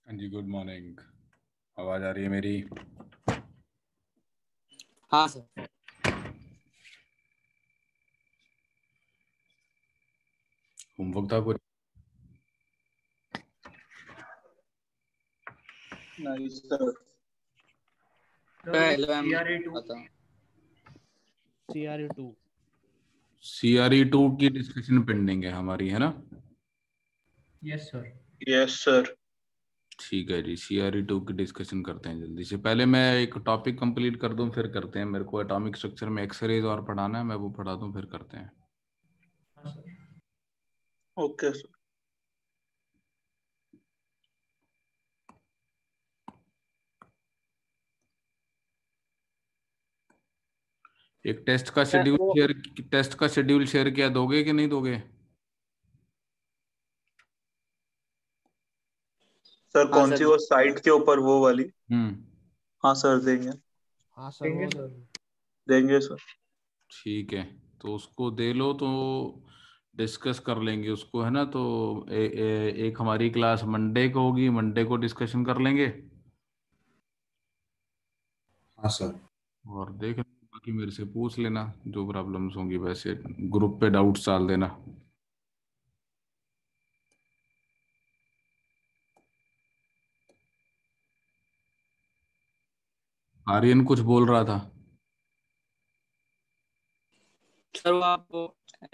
हाँ जी, good morning. आवाज आ रही है मेरी? हाँ सर। होमवर्क था कुछ? नहीं सर। CRE2 की डिस्कशन पेंडिंग है हमारी, है ना? Yes sir. Yes sir. ठीक है जी, CRE2 की डिस्कशन करते हैं जल्दी से। पहले मैं एक टॉपिक कंप्लीट कर दूं, फिर करते हैं। मेरे को एटॉमिक स्ट्रक्चर में एक्सरेज और पढ़ाना है, मैं वो पढ़ा दूं, फिर करते हैं। हाँ सर। Okay sir. एक टेस्ट का शेड्यूल शेयर किया, दोगे कि नहीं दोगे? सर हाँ कौन सर। सी वो साइट के ऊपर वो वाली? हम्म। हाँ सर देंगे। हाँ सर देंगे सर। देंगे सर। ठीक है, तो उसको दे लो तो डिस्कस कर लेंगे उसको, है ना? तो एक हमारी क्लास मंडे को होगी, मंडे को डिस्कशन कर लेंगे। हाँ सर। और देख बाकी मेरे से पूछ लेना जो प्रॉब्लम्स होंगी, वैसे ग्रुप पे डाउट्स डाल देना। आर्यन कुछ बोल रहा था। सर वो आपको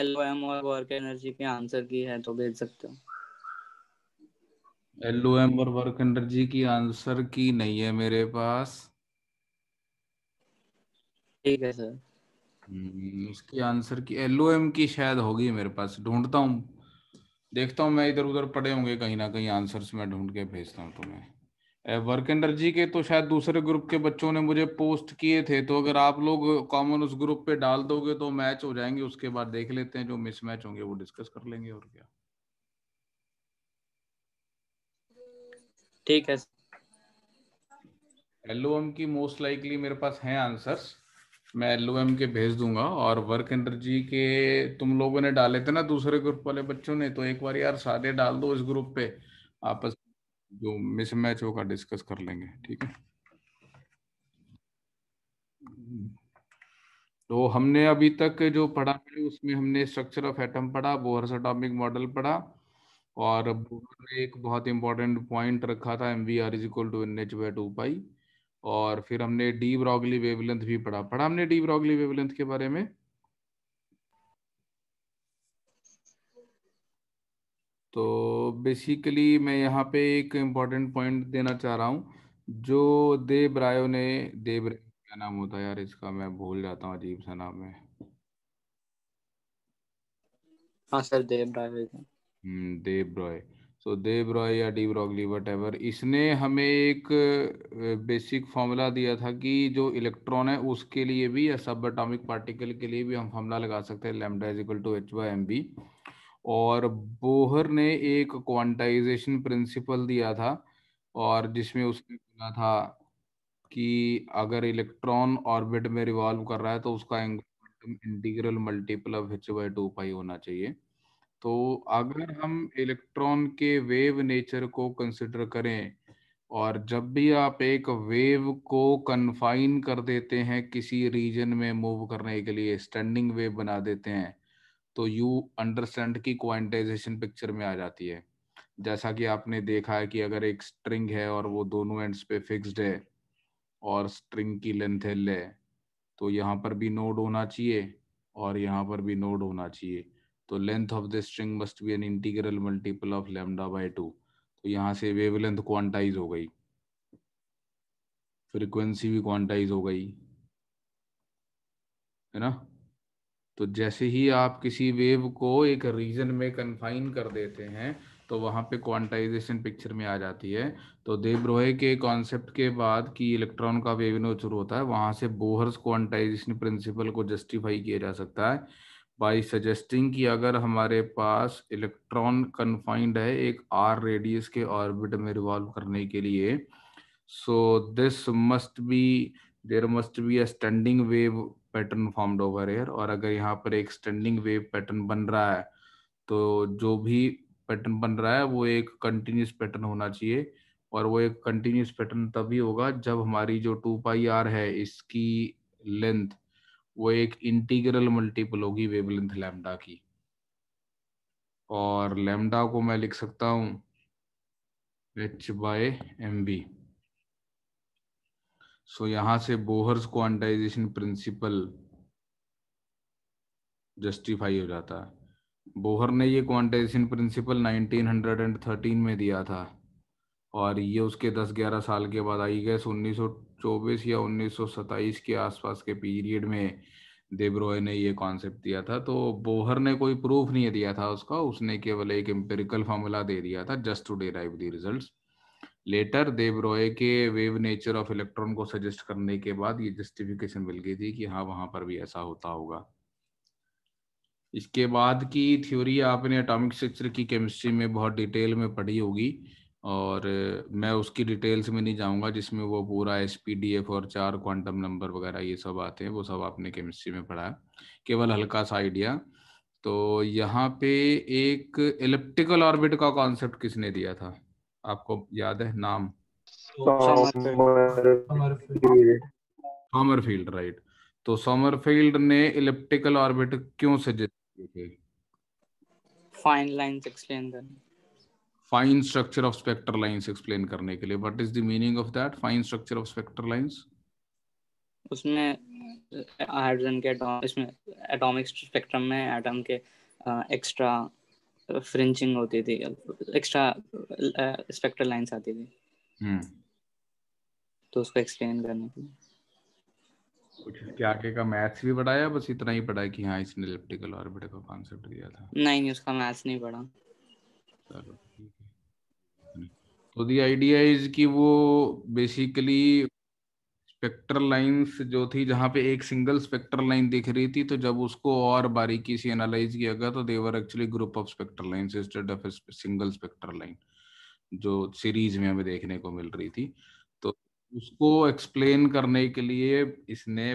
LOM और वर्क एनर्जी के आंसर की है तो भेज सकते हो। LOM और वर्क एनर्जी की आंसर की नहीं है मेरे पास। ठीक है सर। उसकी आंसर की LOM की शायद होगी मेरे पास, ढूंढता हूँ, देखता हूँ। मैं इधर उधर पड़े होंगे कहीं ना कहीं आंसर्स, मैं ढूंढ के भेजता हूँ तुम्हें। वर्क एनर्जी के तो शायद दूसरे ग्रुप के बच्चों ने मुझे पोस्ट किए थे, तो अगर आप लोग कॉमन उस ग्रुप पे डाल दोगे तो मैच हो जाएंगे। उसके बाद देख लेते हैं, जो मिसमैच होंगे वो डिस्कस कर लेंगे, और क्या। ठीक है। LOM की मोस्ट लाइकली मेरे पास हैं आंसर्स, मैं LOM के भेज दूंगा। और वर्क एनर्जी के तुम लोगों ने डाले थे ना, दूसरे ग्रुप वाले बच्चों ने, तो एक बार यार सारे डाल दो इस ग्रुप पे, आपस जो मिसमैच होगा डिस्कस कर लेंगे, ठीक है? तो हमने अभी तक जो पढ़ा है उसमें हमने स्ट्रक्चर ऑफ एटम पढ़ा, बोहर्स एटॉमिक मॉडल पढ़ा, और बोहर ने एक बहुत इंपॉर्टेंट पॉइंट रखा था, mv r = NH/2 पाई। और फिर हमने डी ब्रॉगली वेवलेंथ भी पढ़ा हमने डी ब्रॉगली वेवलेंथ के बारे में। तो बेसिकली मैं यहाँ पे एक इम्पॉर्टेंट पॉइंट देना चाह रहा हूँ, जो क्या नाम होता है यार इसका, मैं भूल जाता हूँ, अजीब सा नाम है। हाँ सर देव राय। देव रॉय। सो देव रॉय या डी ब्रॉगली वट एवर, इसने हमें एक बेसिक फॉर्मूला दिया था कि जो इलेक्ट्रॉन है उसके लिए भी, या सब एटॉमिक पार्टिकल के लिए भी हम फॉर्मूला लगा सकते हैं, λ = h/mv। और बोहर ने एक क्वांटाइजेशन प्रिंसिपल दिया था, और जिसमें उसने बोला था कि अगर इलेक्ट्रॉन ऑर्बिट में रिवॉल्व कर रहा है तो उसका इंटीग्रल मल्टीपल ऑफ h/2 पाई होना चाहिए। तो अगर हम इलेक्ट्रॉन के वेव नेचर को कंसिडर करें, और जब भी आप एक वेव को कन्फाइन कर देते हैं किसी रीजन में मूव करने के लिए, स्टैंडिंग वेव बना देते हैं, तो यू अंडरस्टैंड की क्वांटाइजेशन पिक्चर में आ जाती है। जैसा कि आपने देखा है कि अगर एक स्ट्रिंग है और वो दोनों एंड्स पे फिक्स्ड है, और स्ट्रिंग की लेंथ L है, तो यहाँ पर भी नोड होना चाहिए और यहाँ पर भी नोड होना चाहिए। तो length of the string must be an integral multiple of λ/2। तो यहाँ से वेवलेंथ क्वांटाइज हो गई, फ्रीक्वेंसी भी क्वांटाइज हो गई, है ना? तो जैसे ही आप किसी वेव को एक रीजन में कन्फाइन कर देते हैं, तो वहाँ पे क्वांटाइजेशन पिक्चर में आ जाती है। तो दे ब्रोहे के कॉन्सेप्ट के बाद कि इलेक्ट्रॉन का वेव नेचर होता है, वहाँ से बोहर्स क्वांटाइजेशन प्रिंसिपल को जस्टिफाई किया जा सकता है बाय सजेस्टिंग कि अगर हमारे पास इलेक्ट्रॉन कन्फाइंड है एक r रेडियस के ऑर्बिट में रिवॉल्व करने के लिए, so this must be there must be a standing wave pattern formed over here. और अगर यहाँ पर एक स्टैंडिंग वेव पैटर्न बन रहा है, तो जो भी पैटर्न बन रहा है वो एक कंटिन्यूस पैटर्न होना चाहिए, और वो एक कंटिन्यूस पैटर्न तभी होगा जब हमारी जो 2πr है इसकी लेंथ वो एक इंटीग्रल मल्टीपल होगी वेवलेंथ लैम्डा की, और लैम्डा को मैं लिख सकता हूं h/mv। सो यहां से बोहर्स क्वांटाइजेशन प्रिंसिपल जस्टिफाई हो जाता है। बोहर ने ये क्वांटाइजेशन प्रिंसिपल 1913 में दिया था, और ये उसके 10-11 साल के बाद आई गए 1924 या 1927 के आसपास के पीरियड में दे ब्रोय ने ये कॉन्सेप्ट दिया था। तो बोहर ने कोई प्रूफ नहीं दिया था उसका, उसने केवल एक एम्पिरिकल फार्मूला दे दिया था just to derive the results. Later de Broglie के वेव नेचर ऑफ इलेक्ट्रॉन को सजेस्ट करने के बाद ये जस्टिफिकेशन मिल गई थी कि हाँ वहां पर भी ऐसा होता होगा। इसके बाद की थ्योरी आपने एटॉमिक स्ट्रक्चर की केमिस्ट्री में बहुत डिटेल में पढ़ी होगी, और मैं उसकी डिटेल्स में नहीं जाऊंगा जिसमें वो पूरा SPDF और 4 क्वांटम नंबर वगैरह ये सब आते हैं, वो सब आपने केमिस्ट्री में पढ़ा है, केवल हल्का सा आइडिया। तो यहाँ पे एक एलिप्टिकल ऑर्बिट का कॉन्सेप्ट किसने दिया था, आपको याद है नाम? Sommerfeld, right. तो समरफील्ड ने एलिप्टिकल ऑर्बिट क्यों सजेस्ट किए थे? फाइन लाइंस एक्सप्लेन करने, fine structure of spectral lines explain करने के लिए। What is the meaning of that fine structure of spectral lines? उसमें हाइड्रोजन के इसमें एटॉमिक स्पेक्ट्रम में एटम के एक्स्ट्रा फ्रिंजिंग होती थी, एक्स्ट्रा स्पेक्ट्रल लाइंस आती थी, तो उसको एक्सप्लेन करने के लिए। कुछ इसके आगे का मैथ्स भी पढ़ाया, बस इतना ही पढ़ा कि हाँ इसने एलिप्टिकल ऑर्बिट का कॉन्सेप्ट दिया था? नहीं, उसका मैथ्स नहीं पढ़ा। चलो ठीक है। तो द आइडिया इज कि वो बेसिकली स्पेक्ट्रल लाइंस जो थी जहाँ पे एक सिंगल स्पेक्ट्रल लाइन दिख रही थी, तो जब उसको और बारीकी से एनालाइज किया गया तो they were actually group of spectral lines instead of single spectral line जो सीरीज में हमें देखने को मिल रही थी। तो उसको एक्सप्लेन करने के लिए इसने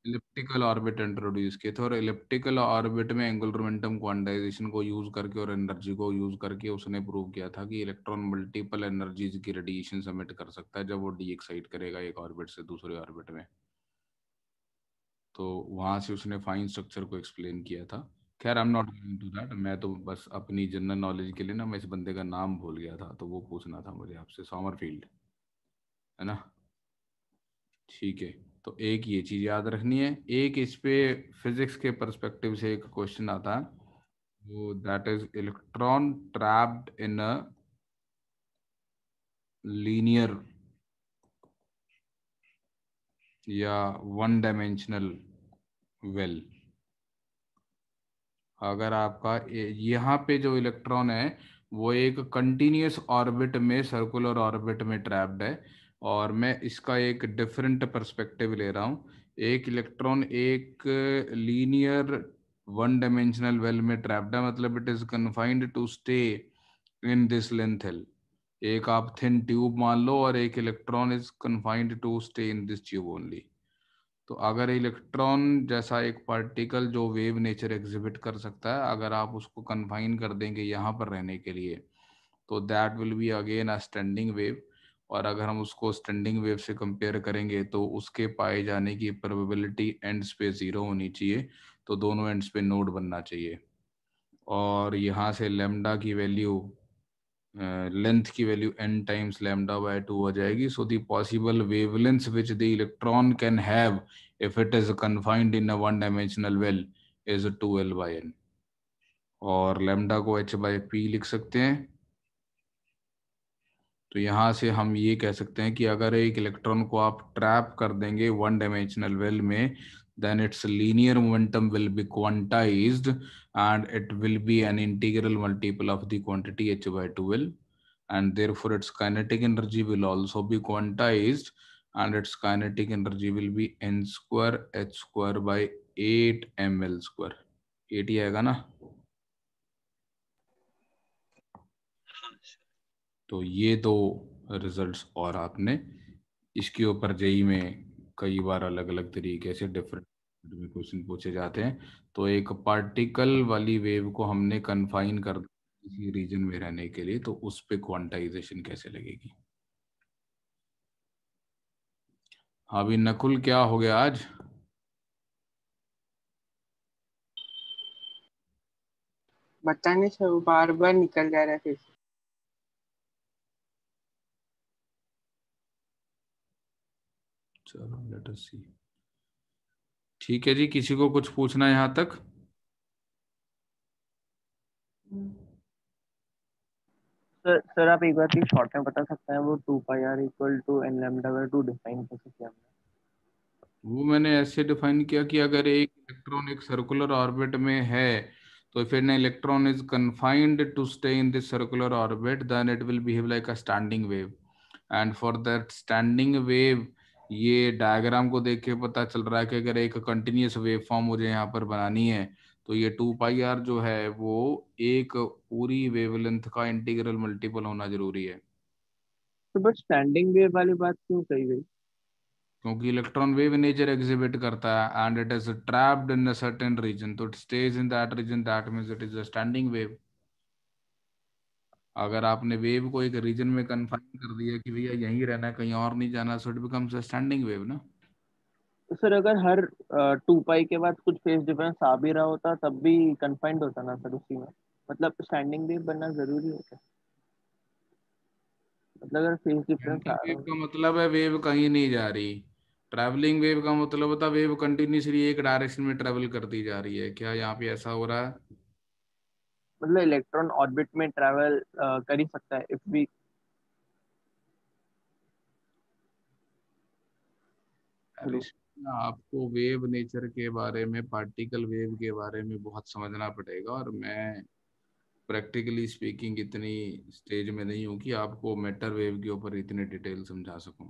इलिप्टिकल ऑर्बिट इंट्रोड्यूस किए थे, और इलिप्टिकल ऑर्बिट में एंगुलर मोमेंटम क्वांटाइजेशन को यूज करके और एनर्जी को यूज करके उसने प्रूव किया था कि इलेक्ट्रॉन मल्टीपल एनर्जीज की रेडिएशन एमिट कर सकता है जब वो डी एक्साइट करेगा एक ऑर्बिट से दूसरे ऑर्बिट में। तो वहां से उसने फाइन स्ट्रक्चर को एक्सप्लेन किया था। खैर I am not going to that, मैं तो बस अपनी जनरल नॉलेज के लिए ना, मैं इस बंदे का नाम भूल गया था तो वो पूछना था मुझे आपसे, समरफील्ड है ना? ठीक है। तो एक ये चीज याद रखनी है। एक इस पे फिजिक्स के पर्सपेक्टिव से एक क्वेश्चन आता है, वो that is electron trapped in a linear या वन डायमेंशनल वेल। अगर आपका यहाँ पे जो इलेक्ट्रॉन है वो एक कंटिन्यूस ऑर्बिट में, सर्कुलर ऑर्बिट में ट्रैप्ड है, और मैं इसका एक डिफरेंट पर्सपेक्टिव ले रहा हूँ। एक इलेक्ट्रॉन एक लीनियर वन डायमेंशनल वेल में ट्रैप्ड है, मतलब it is confined to stay in this length L. एक आप थिन ट्यूब मान लो, और एक electron is confined to stay in this tube only. तो अगर इलेक्ट्रॉन जैसा एक पार्टिकल जो वेव नेचर एग्जिबिट कर सकता है, अगर आप उसको कन्फाइन कर देंगे यहाँ पर रहने के लिए, तो that will be again a standing wave. और अगर हम उसको स्टैंडिंग वेव से कंपेयर करेंगे तो उसके पाए जाने की प्रोबेबिलिटी एंड्स पे 0 होनी चाहिए, तो दोनों एंड्स पे नोड बनना चाहिए। और यहाँ से लेमडा की वैल्यू, लेंथ की value n times lambda by 2 हो जाएगी। So the possible wavelength which the electron can have if it is confined in a one dimensional well is 2l/n, और लैम्डा को h/p लिख सकते हैं। तो यहाँ से हम ये कह सकते हैं कि अगर एक इलेक्ट्रॉन को आप ट्रैप कर देंगे वन डायमेंशनल वेल में, then its linear momentum will be quantized and it will be an integral multiple of the quantity h/2l, and therefore its kinetic energy will also be quantized, and its kinetic energy will be n square h square by 8 ml square। 8 ही आएगा ना? तो ये दो results, और आपने इसके ऊपर JEE में कई बार अलग अलग तरीके से डिफरेंट क्वेश्चन पूछे जाते हैं। तो एक पार्टिकल वाली वेव को हमने कन्फाइन कर दिया किसी रीजन में रहने के लिए, तो उस पे क्वांटाइजेशन कैसे लगेगी? अभी नकुल क्या हो गया आज? पता नहीं सर, वो बार बार निकल जा रहा है फिर से। चलो लेट अस सी। ठीक है जी, किसी को कुछ पूछना है यहाँ तक? सर आप एक बार प्लीज शॉर्ट में बता सकते हैं वो 2 πr = n λ/2 डिफाइन कैसे किया हमने? वो मैंने ऐसे डिफाइन किया कि अगर एक इलेक्ट्रॉन एक सर्कुलर ऑर्बिट में है, तो if an electron is confined to stay in this circular orbit, then it will behave like a standing wave. And for that standing wave, ये डायग्राम को देख के पता चल रहा है कि अगर एक कंटिन्यूस वेव फॉर्म मुझे यहाँ पर बनानी है, तो ये 2 πr जो है वो एक पूरी वेवलेंथ का इंटीग्रल मल्टीपल होना जरूरी है। तो बस स्टैंडिंग वेव वाली बात क्यों कही गई? क्योंकि इलेक्ट्रॉन वेव नेचर एग्जिबिट करता है and it is trapped in a certain region, तो it stays in that region, that means it is a standing wave. अगर आपने वेव को एक रीजन में कन्फाइन कर दिया कि भैया यहीं रहना है, कहीं और नहीं जाना, so it becomes a standing wave ना। तो सर अगर हर 2 पाई के बाद कुछ फेज डिफरेंस आ भी रहा होता तब भी कंफाइंड होता ना सर उसी में, मतलब स्टैंडिंग वेव बनना जरूरी होता? मतलब अगर फेज डिफरेंस आ स्टैंडिंग रहा वेव हो। का मतलब है वेव कहीं नहीं जा रही। ट्रैवलिंग वेव का मतलब होता है वेव कंटिन्यूसली एक डायरेक्शन में ट्रेवल करती जा रही है। क्या यहाँ पे ऐसा हो रहा है? मतलब इलेक्ट्रॉन ऑर्बिट में ट्रैवल कर ही सकता है इफ भी। अरे आपको वेव नेचर के बारे में, पार्टिकल वेव के बारे में बहुत समझना पड़ेगा, और मैं प्रैक्टिकली स्पीकिंग इतनी स्टेज में नहीं हूँ कि आपको मैटर वेव के ऊपर इतनी डिटेल समझा सकूं।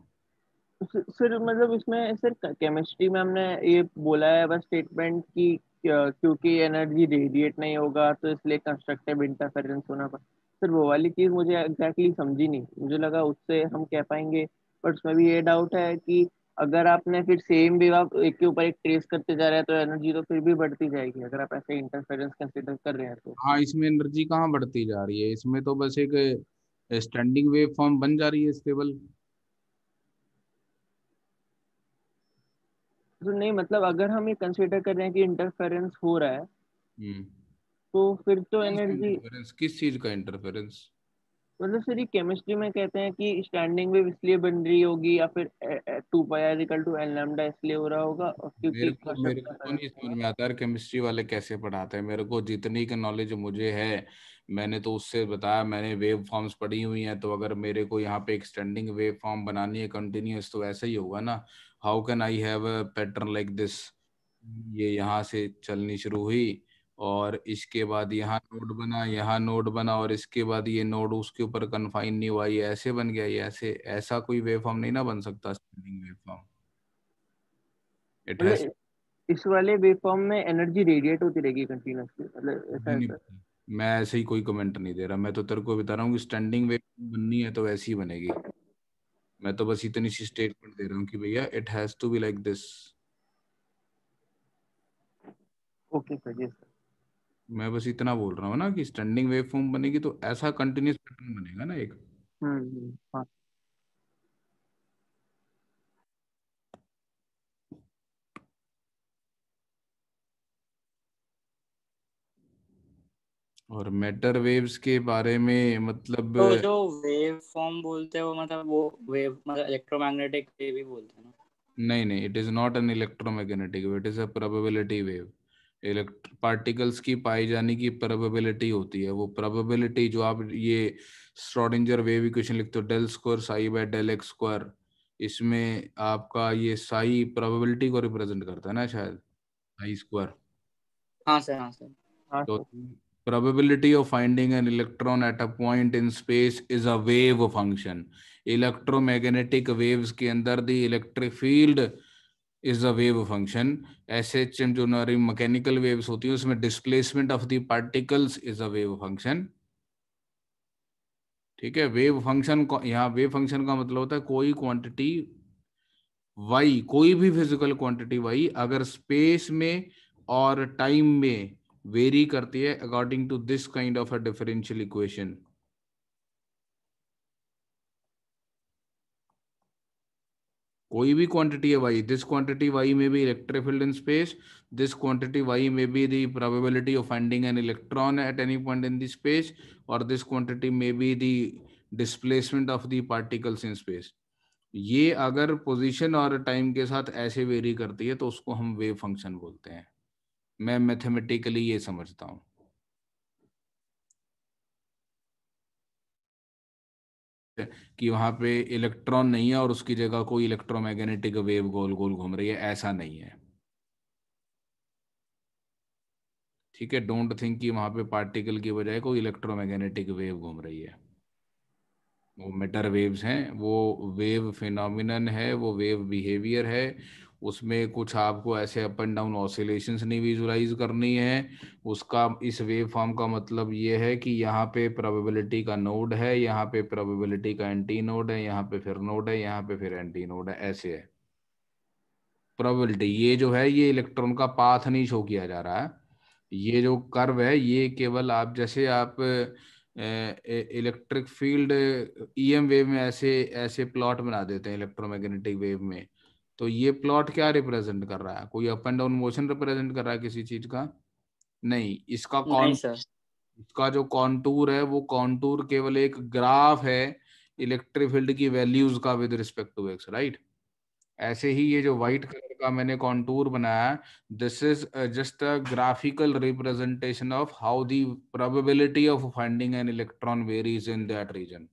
सर मतलब इसमें सर केमिस्ट्री में हमने ये बोला है बस स्टेटमेंट कि क्योंकि एनर्जी रेडिएट नहीं होगा तो इसलिए कंस्ट्रक्टिव इंटरफेरेंस होना सर वो वाली चीज मुझे एग्जैक्टली समझी नहीं, मुझे लगा उससे हम कह पाएंगे। बट उसमें भी ये डाउट है कि अगर आपने फिर सेम वेव आप एक के ऊपर एक ट्रेस करते जा रहे हैं तो एनर्जी तो फिर भी बढ़ती जाएगी अगर आप ऐसे इंटरफेरेंस कंसिडर कर रहे हैं तो। हाँ, इसमें एनर्जी कहाँ बढ़ती जा रही है, इसमें तो बस एक स्टैंडिंग वेव फॉर्म बन जा रही है स्टेबल। तो नहीं मतलब अगर हम ये कंसिडर कर रहे हैं कि इंटरफेरेंस हो रहा है हम्म। तो फिर तो कौन सा एनर्जी। इंटरफेरेंस, किस चीज का इंटरफेरेंस? मतलब सर ये केमिस्ट्री में कहते हैं कि स्टैंडिंग वेव इसलिए बन रही होगी या फिर 2 πr = n λ इसलिए हो रहा होगा और मेरे क्योंकि को मेरे को तो कंस्ट्रक्टिव नहीं समझ होगा। में आता यार केमिस्ट्री वाले कैसे पढ़ाते हैं। मेरे को जितनी का नॉलेज मुझे है, मैंने तो उससे बताया, मैंने वेव फॉर्म्स पढ़ी हुई हैं, तो अगर मेरे को यहाँ पे एक स्टैंडिंग वेव फॉर्म बनानी है कंटिन्यूअस, तो ऐसा ही होगा ना। How can I have a pattern like this? ये यहाँ से चलनी शुरू हुई, और इसके बाद यहाँ नोड बना, यहाँ नोड बना, और इसके बाद ये नोड उसके ऊपर कन्फाइन नहीं हुआ, ये ऐसे बन गया, ये ऐसे, ऐसा कोई वेव फॉर्म नहीं ना बन सकता standing wave form. It has. मतलब इस वाले वेव फॉर्म में एनर्जी रेडिएट होती रहेगी कंटिन्यूसली, मतलब ऐसा मुझे है नहीं सर? पता, मैं ऐसे ही कोई कमेंट नहीं दे रहा, मैं तो तेरे को बता रहा हूँ कि स्टैंडिंग वेव बननी है तो वैसी ही बनेगी। मैं तो बस इतनी सी स्टेटमेंट दे रहा हूँ कि भैया it has to be like this. Okay sir, yes sir. मैं बस इतना बोल रहा हूँ ना कि स्टैंडिंग वेव फॉर्म बनेगी तो ऐसा कंटिन्यूस पैटर्न बनेगा ना एक। हाँ। और मैटर वेव्स के बारे में मतलब, तो जो वेव फॉर्म बोलते हैं वो मतलब वो वेव मतलब इलेक्ट्रोमैग्नेटिक वेव ही बोलते हैं ना? नहीं नहीं, it is not an electromagnetic wave, it is a probability wave. Particles की पाई जाने की प्रोबेबिलिटी होती है, वो प्रोबेबिलिटी जो आप ये श्रोडिंजर वेव इक्वेशन लिखते हो, del square psi by del x square, इसमें आपका ये साई प्रोबेबिलिटी को रिप्रेजेंट करता है ना शायद, साई स्क्वायर। हाँ सर, हाँ सर। हाँ तो sir. probability of finding an electron at a point in space is a wave function. Electromagnetic waves के अंदर the electric field is a wave function. SHM जो हमारी मैकेनिकल वेव्स होती है उसमें displacement of the particles is a wave function. ठीक है, wave function को यहाँ वेव फंक्शन का मतलब होता है कोई क्वांटिटी वाई, कोई भी फिजिकल क्वांटिटी वाई अगर स्पेस में और टाइम में वेरी करती है according to this kind of a differential equation. कोई भी क्वांटिटी है y, दिस क्वांटिटी y में be electric field in space, this quantity y may be the probability of finding an electron at any point in the space, or this quantity may be the displacement of the particles in space. ये अगर position और time के साथ ऐसे very करती है तो उसको हम वेव फंक्शन बोलते हैं। मैं मैथमेटिकली ये समझता हूँ। कि वहां पे इलेक्ट्रॉन नहीं है और उसकी जगह कोई इलेक्ट्रोमैग्नेटिक वेव गोल गोल घूम रही है, ऐसा नहीं है। ठीक है, डोंट थिंक कि वहां पे पार्टिकल की बजाय कोई इलेक्ट्रोमैग्नेटिक वेव घूम रही है। वो मैटर वेव्स हैं, वो वेव फिनोमिनन है, वो वेव बिहेवियर है। उसमें कुछ आपको ऐसे अप एंड डाउन ऑसिलेशंस नहीं विजुलाइज करनी है। उसका इस वेव फॉर्म का मतलब ये है कि यहाँ पे प्रोबेबिलिटी का नोड है, यहाँ पे प्रोबेबिलिटी का एंटी नोड है, यहाँ पे फिर नोड है, यहाँ पे फिर एंटी नोड है, ऐसे है प्रोबेबिलिटी। ये जो है ये इलेक्ट्रॉन का पाथ नहीं शो किया जा रहा है। ये जो कर्व है ये केवल आप जैसे आप इलेक्ट्रिक फील्ड ईएम वेव में ऐसे ऐसे प्लॉट बना देते हैं इलेक्ट्रोमैग्नेटिक वेव में, तो ये प्लॉट क्या रिप्रेजेंट कर रहा है? कोई up and down motion represent कर रहा है किसी चीज का? नहीं। नहीं सर। इसका जो कॉन्टूर है वो कॉन्टूर केवल एक ग्राफ है इलेक्ट्रिक फील्ड की वैल्यूज का with respect to X, right? ऐसे ही ये जो व्हाइट कलर का मैंने कॉन्टूर बनाया, this is just a graphical representation of how the probability of finding an electron varies in that region.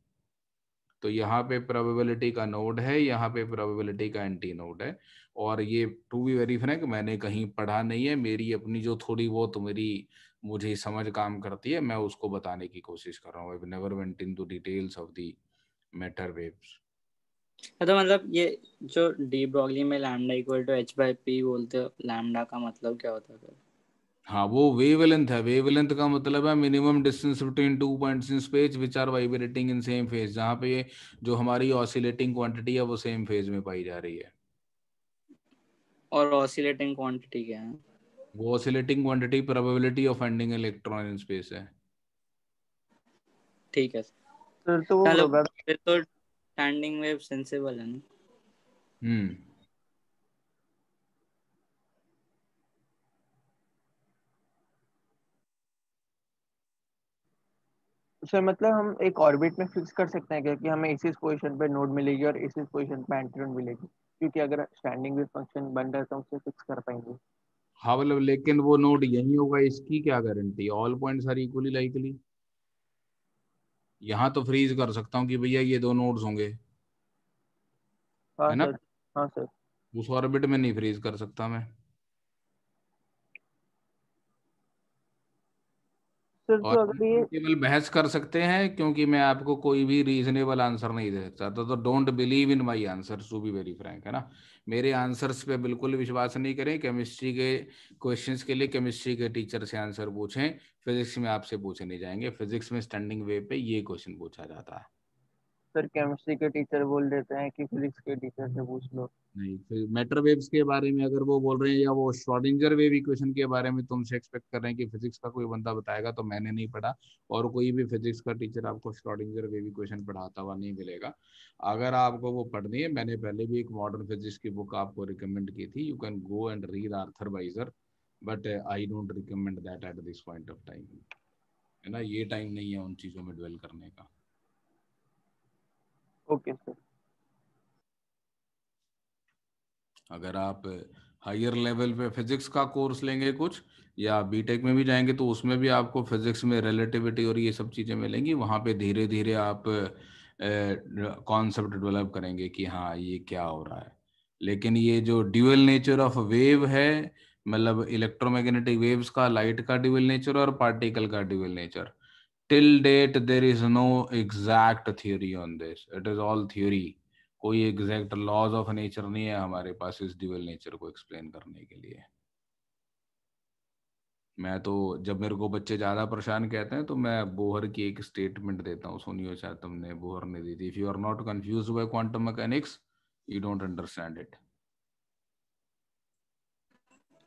तो यहाँ पे प्रोबेबिलिटी का नोड है, यहाँ पे प्रोबेबिलिटी का एंटी नोड है। और ये टू बी वेरी फ्रैंक मैंने कहीं पढ़ा नहीं है, मेरी अपनी जो थोड़ी बहुत मेरी मुझे समझ काम करती है मैं उसको बताने की कोशिश कर रहा हूँ। I never went into details of the matter waves. तो मतलब ये जो डी ब्रॉगली में lambda equal to H by P बोलते हो, लैम्डा का मतलब क्या होता है? हाँ, वो वेवलेंथ है। वेवलेंथ का मतलब है minimum distance between two points in space which are vibrating in same phase, जहाँ पे ये जो हमारी ऑसिलेटिंग क्वांटिटी है वो सेम फेज में पाई जा रही है। और ऑसिलेटिंग क्वांटिटी क्या है? वो oscillating quantity probability of finding electron in space है। ठीक है सर तो वो चलो, प्रोबेबिलिटी फिर तो स्टैंडिंग वेव सेंसिबल है ना? सर मतलब हम एक ऑर्बिट में फिक्स कर सकते हैं क्या कि हमें इसी पोजीशन पे नोड मिलेगी और इसी पोजीशन पे एंटीनोड मिलेगी, क्योंकि अगर स्टैंडिंग वेव फंक्शन बन रहा है तो हम उसे फिक्स कर पाएंगे। हाँ मतलब, लेकिन वो नोड यही होगा इसकी क्या guarantee? All points are equally likely. यहाँ तो फ्रीज कर सकता हूँ कि भैया ये दो नोड्स होंगे, हाँ है ना? सर। हाँ सर। उस ऑर्बिट में नहीं फ्रीज कर सकता मैं। सर और तो अगर ये केवल बहस कर सकते हैं क्योंकि मैं आपको कोई भी रीजनेबल आंसर नहीं दे सकता। तो don't believe in my answers to be very frank, है ना? मेरे आंसर्स पे बिल्कुल विश्वास नहीं करें। केमिस्ट्री के क्वेश्चंस के लिए केमिस्ट्री के टीचर से आंसर पूछें, फिजिक्स में आपसे पूछे नहीं जाएंगे। फिजिक्स में स्टैंडिंग वेव पे ये क्वेश्चन पूछा जाता है। सर केमिस्ट्री के टीचर बोल देते हैं कि फिजिक्स के टीचर से पूछ लो। नहीं, फिर मैटर वेव्स के बारे में अगर वो बोल रहे हैं या वो श्रोडिंगर वेव इक्वेशन के बारे में तुमसे एक्सपेक्ट कर रहे हैं कि फिजिक्स का कोई बंदा बताएगा, तो मैंने नहीं पढ़ा और कोई भी फिजिक्स का टीचर आपको श्रोडिंगर वेव इक्वेशन पढ़ाता हुआ नहीं मिलेगा। अगर आपको वो पढ़नी है, मैंने पहले भी एक मॉडर्न फिजिक्स की बुक आपको रिकमेंड की थी, you can go and read Arthur Beiser, but I don't recommend that at this point of time, है ना? ये टाइम नहीं है उन चीजों में ड्वेल करने का। Okay sir. अगर आप हायर लेवल पे फिजिक्स का कोर्स लेंगे कुछ, या बीटेक में भी जाएंगे, तो उसमें भी आपको फिजिक्स में रिलेटिविटी और ये सब चीज़ें मिलेंगी। वहाँ पे धीरे धीरे आप कॉन्सेप्ट डेवलप करेंगे कि हाँ ये क्या हो रहा है। लेकिन ये जो ड्यूअल नेचर ऑफ वेव है, मतलब इलेक्ट्रोमैग्नेटिक वेव्स का, लाइट का ड्यूअल नेचर और पार्टिकल का dual nature, till date there is no exact theory on this, it is all theory. कोई एग्जैक्ट लॉज ऑफ नेचर नहीं है हमारे पास इस ड्यूअल नेचर को एक्सप्लेन करने के लिए। मैं तो, जब मेरे को बच्चे ज्यादा परेशान कहते हैं तो मैं बोहर की एक स्टेटमेंट देता हूँ, सुनियो शायद तुमने, बोहर ने दी थी, if you are not confuse by quantum mechanics you don't understand it.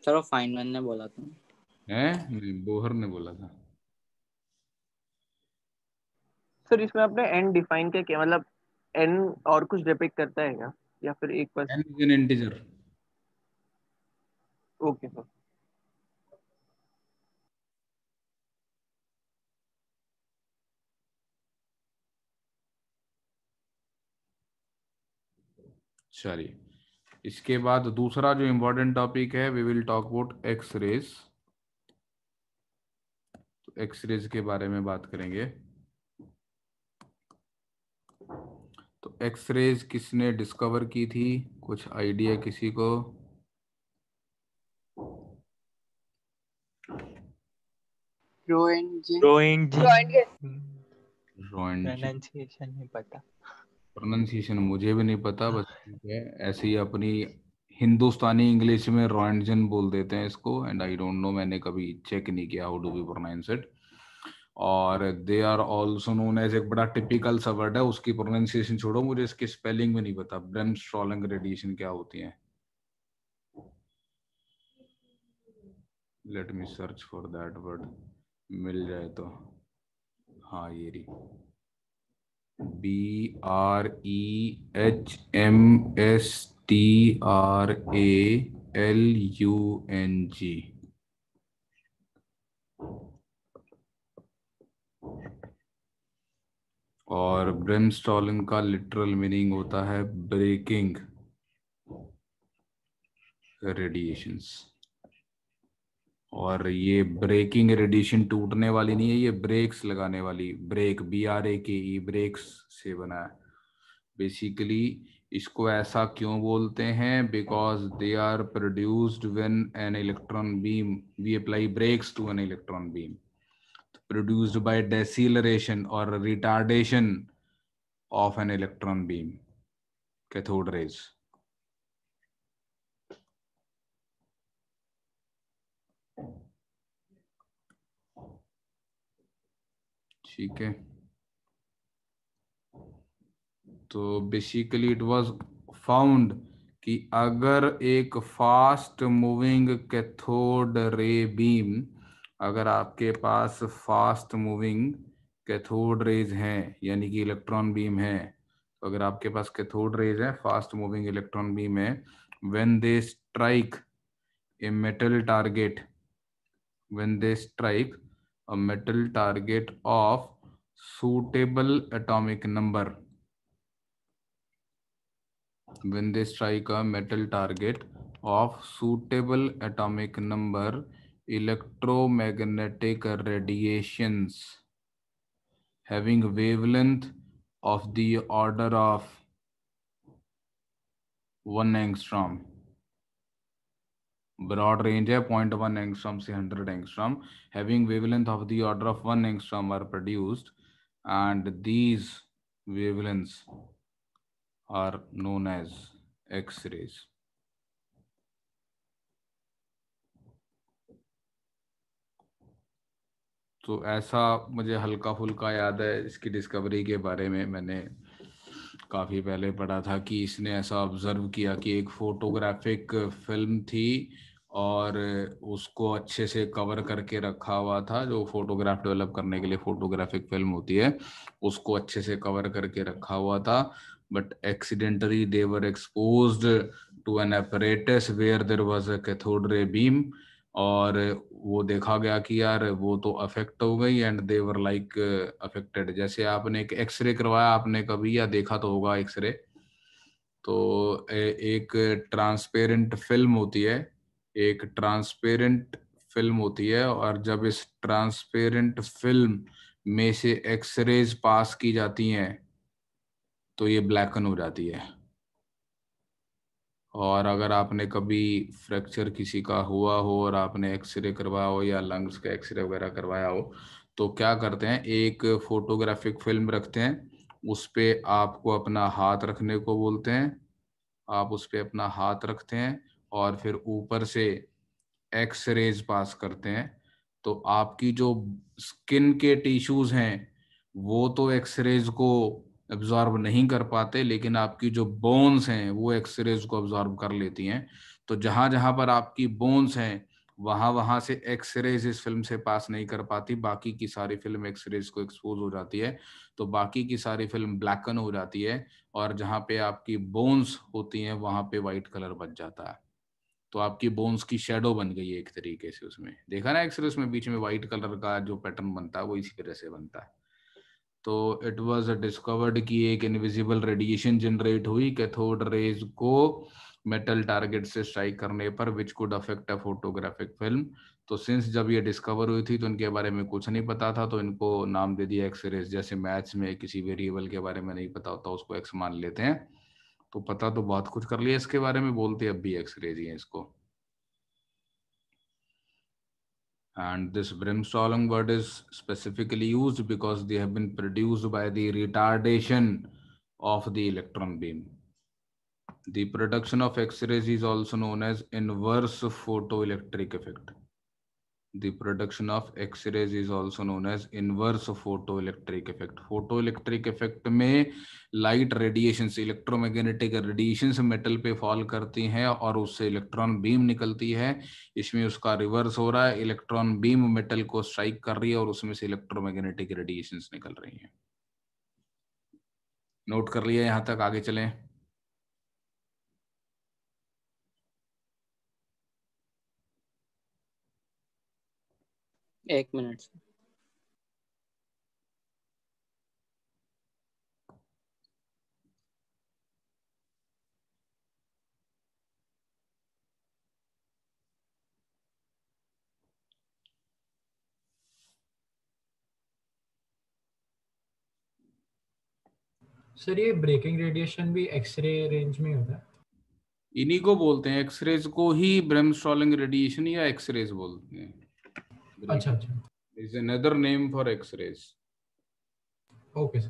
चलो फाइनमैन ने बोला था। है नहीं, बोहर ने बोला था। सर इसमें आपने एन डिफाइन किया क्या, मतलब एन और कुछ डिपिक्ट करता है क्या? या फिर एक बस? n is an integer. Okay sir. चलिए, इसके बाद दूसरा जो इम्पोर्टेंट टॉपिक है, we will talk about X rays. तो एक्स रेज के बारे में बात करेंगे। तो एक्स रेज किसने डिस्कवर की थी, कुछ आइडिया किसी को? रोएंट जी। प्रोनाउंसिएशन नहीं पता। प्रोनाउंसिएशन मुझे भी नहीं पता, बस ठीक है, ऐसे ही अपनी हिंदुस्तानी इंग्लिश में रॉन्जन बोल देते हैं इसको, एंड आई डोंट नो, मैंने कभी चेक नहीं किया how do we pronounce it. और they are also known as, एक बड़ा टिपिकल सा वर्ड है, उसकी प्रोनाउंसिएशन छोड़ो, मुझे इसकी स्पेलिंग भी नहीं पता। ब्रेमस्ट्रॉलिंग रेडिएशन क्या होती है? Let me search for that word, मिल जाए तो। हाँ, ये रही, BREHMSTRALUNG। और ब्रेमस्टॉलिंग का लिटरल मीनिंग होता है ब्रेकिंग रेडिएशंस। और ये ब्रेकिंग रेडिएशन टूटने वाली नहीं है, ये ब्रेक्स लगाने वाली, ब्रेक BRAKE, ब्रेक्स से बना है बेसिकली। इसको ऐसा क्यों बोलते हैं? Because they are produced when an electron beam, we apply brakes to an electron beam, produced by deceleration और retardation of an electron beam, cathode rays. ठीक है, तो बेसिकली इट वाज फाउंड कि अगर एक fast moving cathode ray beam, अगर आपके पास fast moving cathode rays हैं, यानी कि इलेक्ट्रॉन बीम है, तो अगर आपके पास कैथोड रेज है, फास्ट मूविंग इलेक्ट्रॉन बीम है, when they strike a metal target, when they strike a metal target of suitable atomic number, when they strike a metal target of suitable atomic number, electromagnetic radiations having wavelength of the order of 1 angstrom, broad range है 0.1 angstrom से 100 angstrom, having wavelength of the order of 1 angstrom are produced, and these wavelengths are known as X-rays. तो ऐसा मुझे हल्का फुल्का याद है इसकी डिस्कवरी के बारे में, मैंने काफ़ी पहले पढ़ा था कि इसने ऐसा ऑब्जर्व किया कि एक फोटोग्राफिक फिल्म थी और उसको अच्छे से कवर करके रखा हुआ था, जो फोटोग्राफ डेवलप करने के लिए फोटोग्राफिक फिल्म होती है उसको अच्छे से कवर करके रखा हुआ था, but accidentally they were exposed to an apparatus where there was a cathode ray beam, और वो देखा गया कि यार वो तो अफेक्ट हो गई, and they were like affected. जैसे आपने एक एक्सरे करवाया आपने कभी, या देखा तो होगा एक्सरे, तो एक ट्रांसपेरेंट फिल्म होती है, एक ट्रांसपेरेंट फिल्म होती है, और जब इस ट्रांसपेरेंट फिल्म में से एक्सरेज पास की जाती हैं तो ये ब्लैकन हो जाती है। और अगर आपने कभी फ्रैक्चर किसी का हुआ हो और आपने एक्सरे करवाया हो या लंग्स का एक्सरे वगैरह करवाया हो, तो क्या करते हैं, एक फोटोग्राफिक फिल्म रखते हैं, उस पे आपको अपना हाथ रखने को बोलते हैं, आप उस पे अपना हाथ रखते हैं और फिर ऊपर से एक्स रेज पास करते हैं, तो आपकी जो स्किन के टिश्यूज हैं वो तो एक्स रेज को एब्जॉर्ब नहीं कर पाते, लेकिन आपकी जो बोन्स हैं वो एक्स रेज को एब्जॉर्ब कर लेती हैं। तो जहां जहां पर आपकी बोन्स हैं वहां से एक्स रेज इस फिल्म से पास नहीं कर पाती, बाकी की सारी फिल्म एक्स रेज को एक्सपोज हो जाती है, तो बाकी की सारी फिल्म ब्लैकन हो जाती है, और जहाँ पे आपकी बोन्स होती हैं वहां पे वाइट कलर बच जाता है। तो आपकी बोन्स की शेडो बन गई है एक तरीके से। उसमें देखा ना एक्सरेस में बीच में व्हाइट कलर का जो पैटर्न बनता है वो इसी तरह से बनता है। तो इट वाज डिस्कवर्ड कि एक इनविजिबल रेडिएशन जनरेट हुई कैथोड रेज को मेटल टारगेट से स्ट्राइक करने पर, which could affect a photographic film. तो सिंस जब ये डिस्कवर हुई थी तो इनके बारे में कुछ नहीं पता था, तो इनको नाम दे दिया एक्सरेज। जैसे मैथ्स में किसी वेरिएबल के बारे में नहीं पता होता उसको एक्स मान लेते हैं, तो पता तो बहुत कुछ कर लिया इसके बारे में, बोलते अब भी एक्सरेज ही है इसको। And this Bremsstrahlung word is specifically used because they have been produced by the retardation of the electron beam. The production of X-rays is also known as inverse photoelectric effect. The production of X-rays is also known as inverse photoelectric effect. Photoelectric effect में light radiations, electromagnetic radiations metal पे fall करती हैं और उससे electron beam निकलती है। इसमें उसका रिवर्स हो रहा है, इलेक्ट्रॉन बीम मेटल को स्ट्राइक कर रही है और उसमें से इलेक्ट्रोमैग्नेटिक रेडिएशंस निकल रही हैं। नोट कर लिया यहां तक, आगे चलें। एक मिनट। सर ये ब्रेकिंग रेडिएशन भी एक्सरे रेंज में होता है? इन्हीं को बोलते हैं एक्सरेज को ही ब्रेमस्ट्रॉलिंग रेडिएशन या एक्सरेज बोलते हैं। अच्छा अच्छा, is another name for X rays. Okay sir.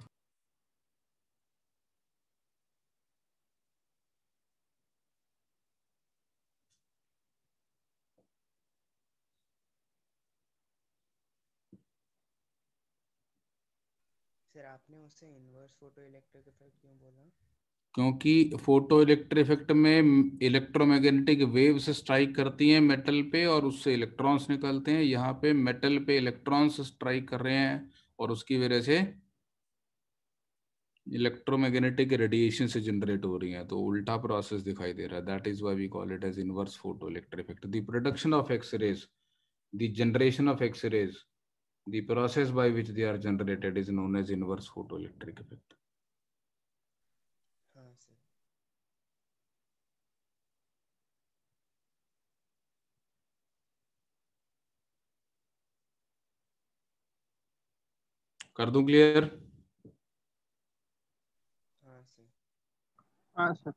Sir आपने उससे इनवर्स फोटो इलेक्ट्रिक इफेक्ट क्यों बोला? क्योंकि फोटो इलेक्ट्रिक इफेक्ट में इलेक्ट्रोमैग्नेटिक वेव्स स्ट्राइक करती हैं मेटल पे और उससे इलेक्ट्रॉन्स निकलते हैं। यहाँ पे मेटल पे इलेक्ट्रॉन्स स्ट्राइक कर रहे हैं और उसकी वजह से इलेक्ट्रोमैग्नेटिक रेडिएशन से जनरेट हो रही है, तो उल्टा प्रोसेस दिखाई दे रहा है। That is why we call it as inverse photo electric effect. The production of X rays, the generation of X rays, the process by which they are generated is known as inverse photo electric effect. हाँ sir. कर दूं clear? हाँ sir. हाँ sir.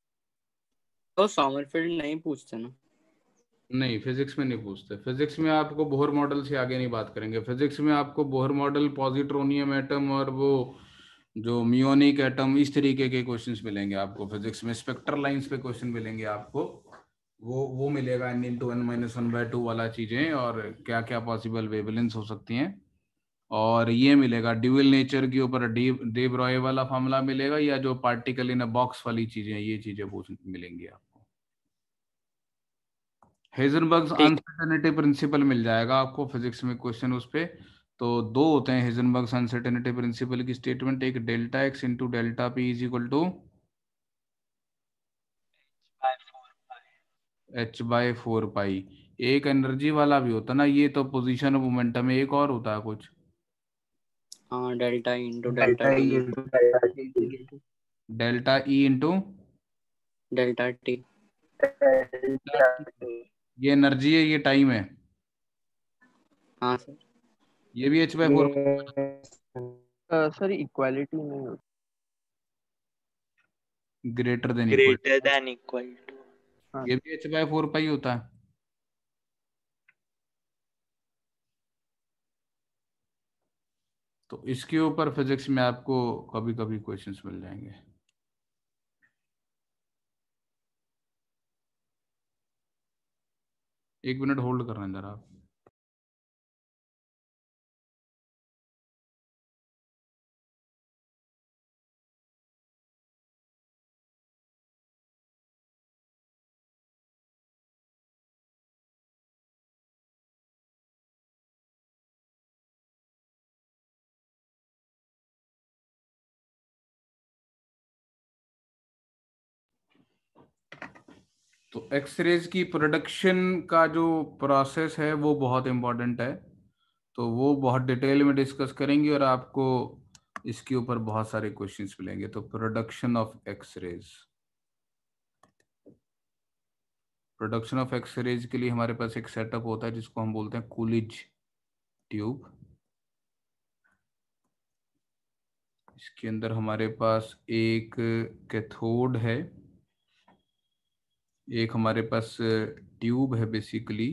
तो सॉमरफील्ड नहीं पूछते ना? नहीं, फिजिक्स में नहीं पूछते। फिजिक्स में आपको बोहर मॉडल से आगे नहीं बात करेंगे। फिजिक्स में आपको बोहर मॉडल, पॉजिट्रोनियम एटम और वो जो मियोनिक एटम, इस तरीके के क्वेश्चंस मिलेंगे आपको फिजिक्स में। स्पेक्ट्रल लाइंस पे क्वेश्चन मिलेंगे आपको, वो मिलेगा n×n-1/2 वाला चीजें, और क्या क्या पॉसिबल वेवलेंस हो सकती हैं। और ये मिलेगा ड्यूअल नेचर के ऊपर डे ब्रॉय वाला फॉर्मूला मिलेगा, या जो पार्टिकल इन अ बॉक्स वाली चीजें, ये चीजें मिलेंगी आपको। हेजनबर्ग्स ठीक। अनसर्टेनिटी प्रिंसिपल मिल जाएगा आपको फिजिक्स में क्वेश्चन उस पे। तो दो होते हैं हेजनबर्ग्स अनसर्टेनिटी प्रिंसिपल की स्टेटमेंट, एक delta X into delta P is equal to h/4 pi. एक एनर्जी वाला भी होता ना, ये तो पोजीशन ऑफ मोमेंटम है। एक और होता है कुछ, हाँ, delta E into delta delta T. E into delta T. Delta E into delta T. ये एनर्जी है, ये टाइम है। हाँ सर। ये भी h/4 सर इक्वालिटी नहीं होती। Greater than equal, greater than equal to. हाँ। ये भी h/4 पाई होता है। तो इसके ऊपर फिजिक्स में आपको कभी कभी क्वेश्चंस मिल जाएंगे। एक मिनट होल्ड करना जरा आप। तो एक्सरेज की प्रोडक्शन का जो प्रोसेस है वो बहुत इम्पोर्टेंट है, तो वो बहुत डिटेल में डिस्कस करेंगे और आपको इसके ऊपर बहुत सारे क्वेश्चंस मिलेंगे। तो production of X rays, production of X rays के लिए हमारे पास एक सेटअप होता है जिसको हम बोलते हैं कूलिज ट्यूब। इसके अंदर हमारे पास एक कैथोड है, एक हमारे पास ट्यूब है बेसिकली,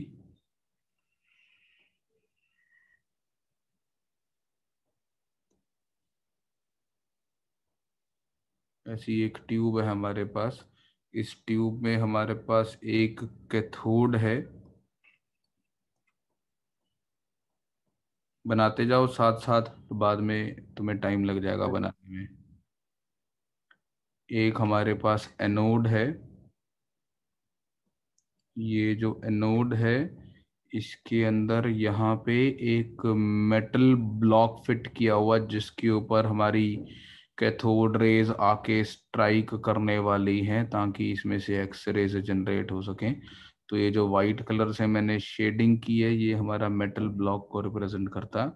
ऐसी एक ट्यूब है हमारे पास। इस ट्यूब में हमारे पास एक कैथोड है, बनाते जाओ साथ साथ, तो बाद में तुम्हें टाइम लग जाएगा बनाने में। एक हमारे पास एनोड है, ये जो एनोड है इसके अंदर यहाँ पे एक मेटल ब्लॉक फिट किया हुआ जिसके ऊपर हमारी कैथोड रेज आके स्ट्राइक करने वाली हैं ताकि इसमें से एक्स रेज जनरेट हो सकें। तो ये जो वाइट कलर से मैंने शेडिंग की है ये हमारा मेटल ब्लॉक को रिप्रेजेंट करता है।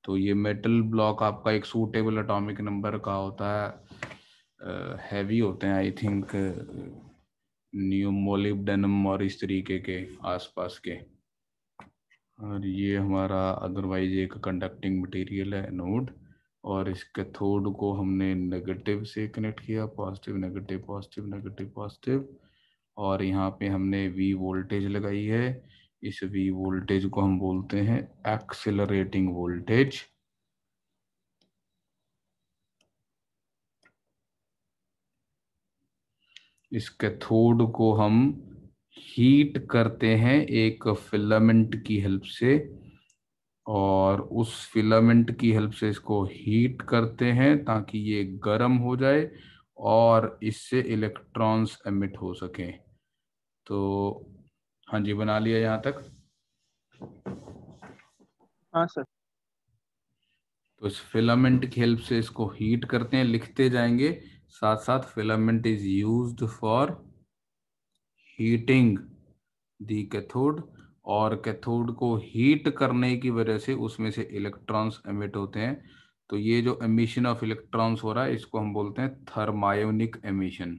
तो ये मेटल ब्लॉक आपका एक सूटेबल एटॉमिक नंबर का होता है, हैवी होते हैं आई थिंक मोलिब्डेनम और इस तरीके के आसपास के। और ये हमारा अदरवाइज एक कंडक्टिंग मटेरियल है एनोड, और इस कैथोड को हमने नेगेटिव से कनेक्ट किया, positive negative positive negative positive, और यहाँ पे हमने वी वोल्टेज लगाई है। इस वी वोल्टेज को हम बोलते हैं एक्सेलरेटिंग वोल्टेज। इस कैथोड को हम हीट करते हैं एक फिलामेंट की हेल्प से, और उस फिलामेंट की हेल्प से इसको हीट करते हैं ताकि ये गर्म हो जाए और इससे इलेक्ट्रॉन्स एमिट हो सकें। तो हाँ जी, बना लिया यहाँ तक। हाँ सर। तो इस फिलामेंट की हेल्प से इसको हीट करते हैं, लिखते जाएंगे साथ साथ। Filament is used for heating the cathode, और कैथोड को हीट करने की वजह से उसमें से इलेक्ट्रॉन्स एमिट होते हैं। तो ये जो एमिशन ऑफ इलेक्ट्रॉन्स हो रहा है इसको हम बोलते हैं थर्मायोनिक एमिशन।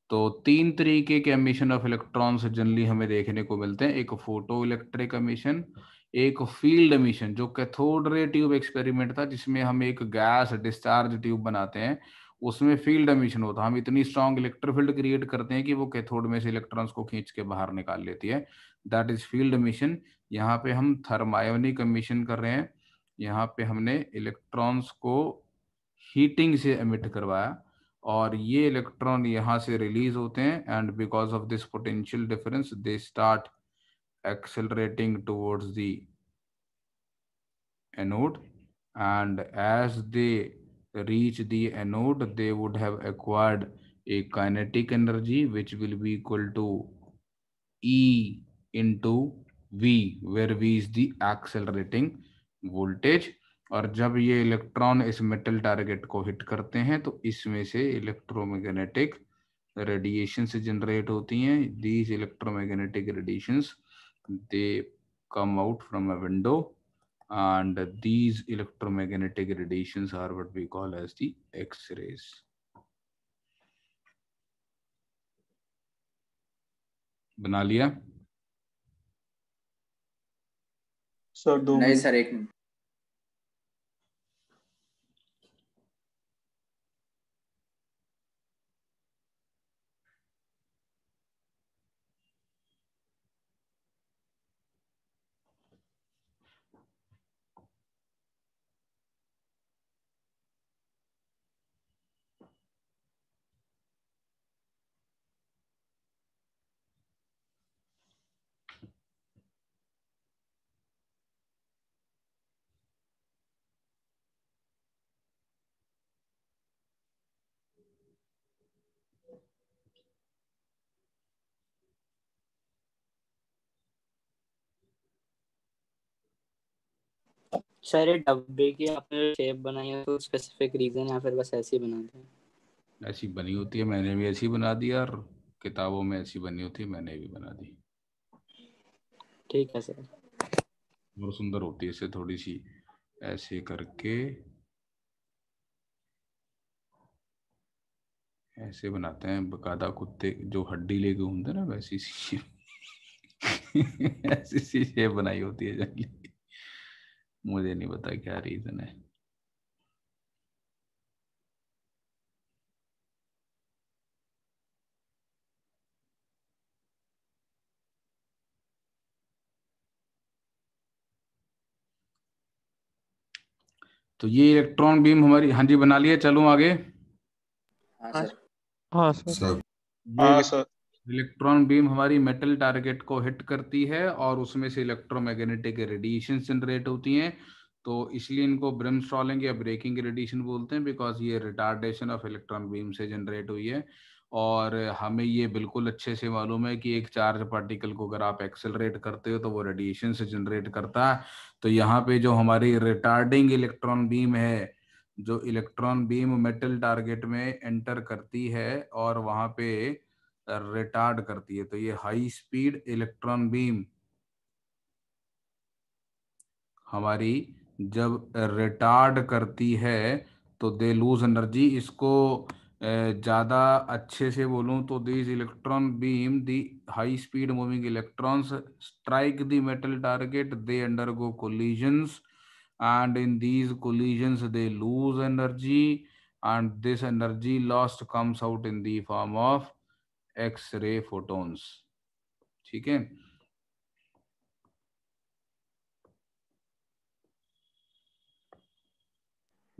तो तीन तरीके के एमिशन ऑफ इलेक्ट्रॉन्स जनरली हमें देखने को मिलते हैं, एक फोटो इलेक्ट्रिक एमिशन, एक फील्ड एमिशन जो कैथोड रे ट्यूब एक्सपेरिमेंट था जिसमें हम एक गैस डिस्चार्ज ट्यूब बनाते हैं, उसमें फील्ड एमिशन होता है। हम इतनी स्ट्रॉन्ग इलेक्ट्रिक फील्ड क्रिएट करते हैं कि वो कैथोड में से इलेक्ट्रॉन्स को खींच के बाहर निकाल लेती है, दैट इज फील्ड एमिशन। यहाँ पे हम थर्मायोनिक एमिशन कर रहे हैं, यहाँ पे हमने इलेक्ट्रॉन्स को हीटिंग से एमिट करवाया और ये इलेक्ट्रॉन यहाँ से रिलीज होते हैं, and because of this potential difference they start accelerating towards the anode, and as they reach the anode they would have acquired a kinetic energy which will be equal to E into V, where V is the accelerating voltage। और जब ये electron इस metal target को hit करते हैं तो इसमें से इलेक्ट्रोमैग्नेटिक रेडिएशन से जनरेट होती हैं। These electromagnetic radiations they come out from a window, and these electromagnetic radiations are what we call as the X-rays. बना लिया सर 2 नहीं मिनट। Sir, 1 minute. सर ये डब्बे की आपने शेप बनाई है तो स्पेसिफिक रीजन या फिर बस ऐसे ही बनाते हैं? ऐसी बनी होती है, मैंने भी ऐसी बना दिया, और किताबों में ऐसी बनी होती है, मैंने भी बना दी। ठीक है सर। और सुंदर होती है, इसे थोड़ी सी ऐसे करके ऐसे बनाते हैं, बकायदा कुत्ते जो हड्डी लेके घूमते हैं ना, वैसी सी ऐसी सी शेप बनाई होती है जंगली। मुझे नहीं पता क्या रीजन है। तो ये इलेक्ट्रॉन बीम हमारी, हाँ जी बना लिया, चलूं आगे। हाँ हाँ सर। हाँ सर। सर हाँ सर। इलेक्ट्रॉन बीम हमारी मेटल टारगेट को हिट करती है और उसमें से इलेक्ट्रोमैग्नेटिक रेडिएशन जनरेट होती हैं। तो इसलिए इनको ब्रिमस्टॉलिंग या ब्रेकिंग रेडिएशन बोलते हैं, बिकॉज ये रिटार्डेशन ऑफ इलेक्ट्रॉन बीम से जनरेट हुई है। और हमें ये बिल्कुल अच्छे से मालूम है कि एक चार्ज पार्टिकल को अगर आप एक्सेलरेट करते हो तो वो रेडिएशन से जनरेट करता है। तो यहाँ पे जो हमारी रिटार्डिंग इलेक्ट्रॉन बीम है, जो इलेक्ट्रॉन बीम मेटल टारगेट में एंटर करती है और वहां पे रिटार्ड करती है, तो ये हाई स्पीड इलेक्ट्रॉन बीम हमारी जब रिटार्ड करती है तो दे लूज एनर्जी। इसको ज़्यादा अच्छे से बोलूं तो this electron beam the high speed moving electrons strike the metal target, they undergo collisions, and in these collisions they lose energy, and this energy lost comes out in the form of X-ray photons। ठीक है।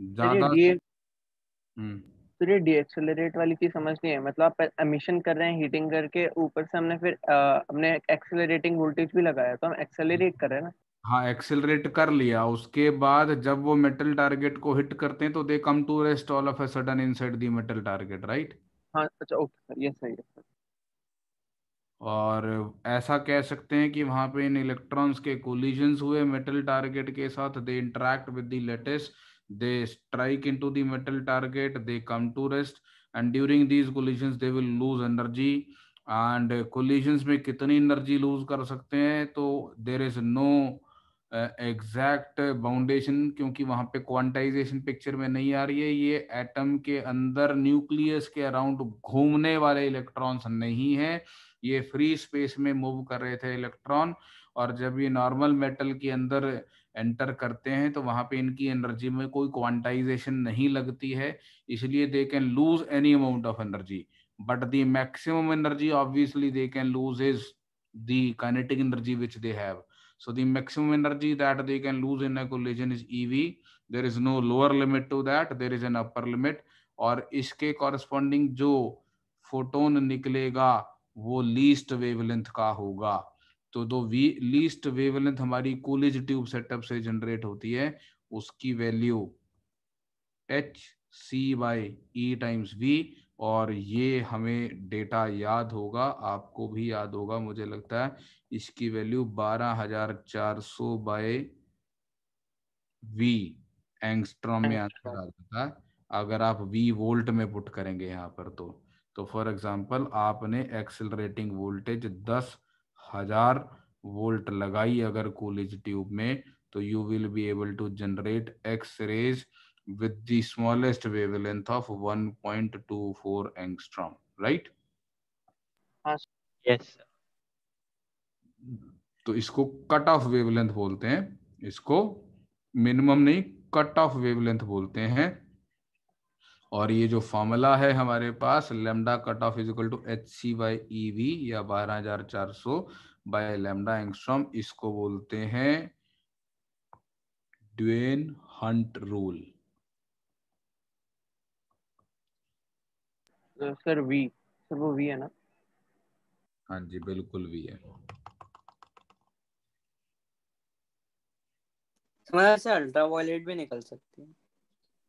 Sir ये ज्यादा D हम्म sir ये decelerate वाली चीज समझ नहीं है। मतलब आप एमिशन कर रहे हैं हीटिंग करके, ऊपर से हमने फिर हमने एक्सेलरेटिंग वोल्टेज भी लगाया, तो हम एक्सेलरेट कर रहे हैं ना। हाँ, एक्सेलरेट कर लिया, उसके बाद जब वो मेटल टारगेट को हिट करते हैं तो they come to rest all of a sudden inside the metal target, right. हाँ अच्छा, ओके सर, ये सही है सर। और ऐसा कह सकते हैं कि वहां पे इन इलेक्ट्रॉन्स के कोलिजन्स हुए मेटल टारगेट के साथ, they interact with the lattice, they strike into the metal target, they come to rest, and during these collisions they will lose energy. And collisions में कितनी एनर्जी लूज कर सकते हैं, तो there is no exact boundation, क्योंकि वहां पे quantization picture में नहीं आ रही है। ये एटम के अंदर न्यूक्लियस के अराउंड घूमने वाले इलेक्ट्रॉन्स नहीं है, ये फ्री स्पेस में मूव कर रहे थे इलेक्ट्रॉन। और जब ये नॉर्मल मेटल के अंदर एंटर करते हैं तो वहां पे इनकी एनर्जी में कोई क्वांटाइजेशन नहीं लगती है, इसलिए they can lose any amount of energy, but the maximum energy obviously they can lose is the kinetic energy which they have. So the maximum energy that they can lose in a collision is EV. There is no lower limit to that, there is an upper limit। और इसके corresponding जो photon निकलेगा वो least wavelength का होगा। तो दो least wavelength हमारी कूलिज ट्यूब सेटअप से जनरेट होती है, उसकी वैल्यू HC/E/V। और ये हमें डेटा याद होगा, आपको भी याद होगा मुझे लगता है, इसकी वैल्यू 12,400/V एंगस्ट्रॉम में आंसर आ जाता है अगर आप V वोल्ट में पुट करेंगे यहाँ पर। तो फॉर एग्जांपल आपने एक्सेलरेटिंग वोल्टेज 10,000 वोल्ट लगाई अगर कूलिज ट्यूब में, तो you will be able to generate X rays with the smallest wavelength of 1.24 angstrom, right? हाँ यस तो इसको कट ऑफ वेवलेंथ बोलते हैं, इसको मिनिमम नहीं कट ऑफ वेवलेंथ बोलते हैं। और ये जो फॉर्मूला है हमारे पास, lambda cut off is equal to HC/EV या 12,400/लैम्डा एंगस्ट्रॉम, इसको बोलते हैं Duane Hunt rule. Sir V, sir वो वी है ना। हाँ जी बिल्कुल भी है। हमारे से अल्ट्रा वायलेट भी निकल सकती है।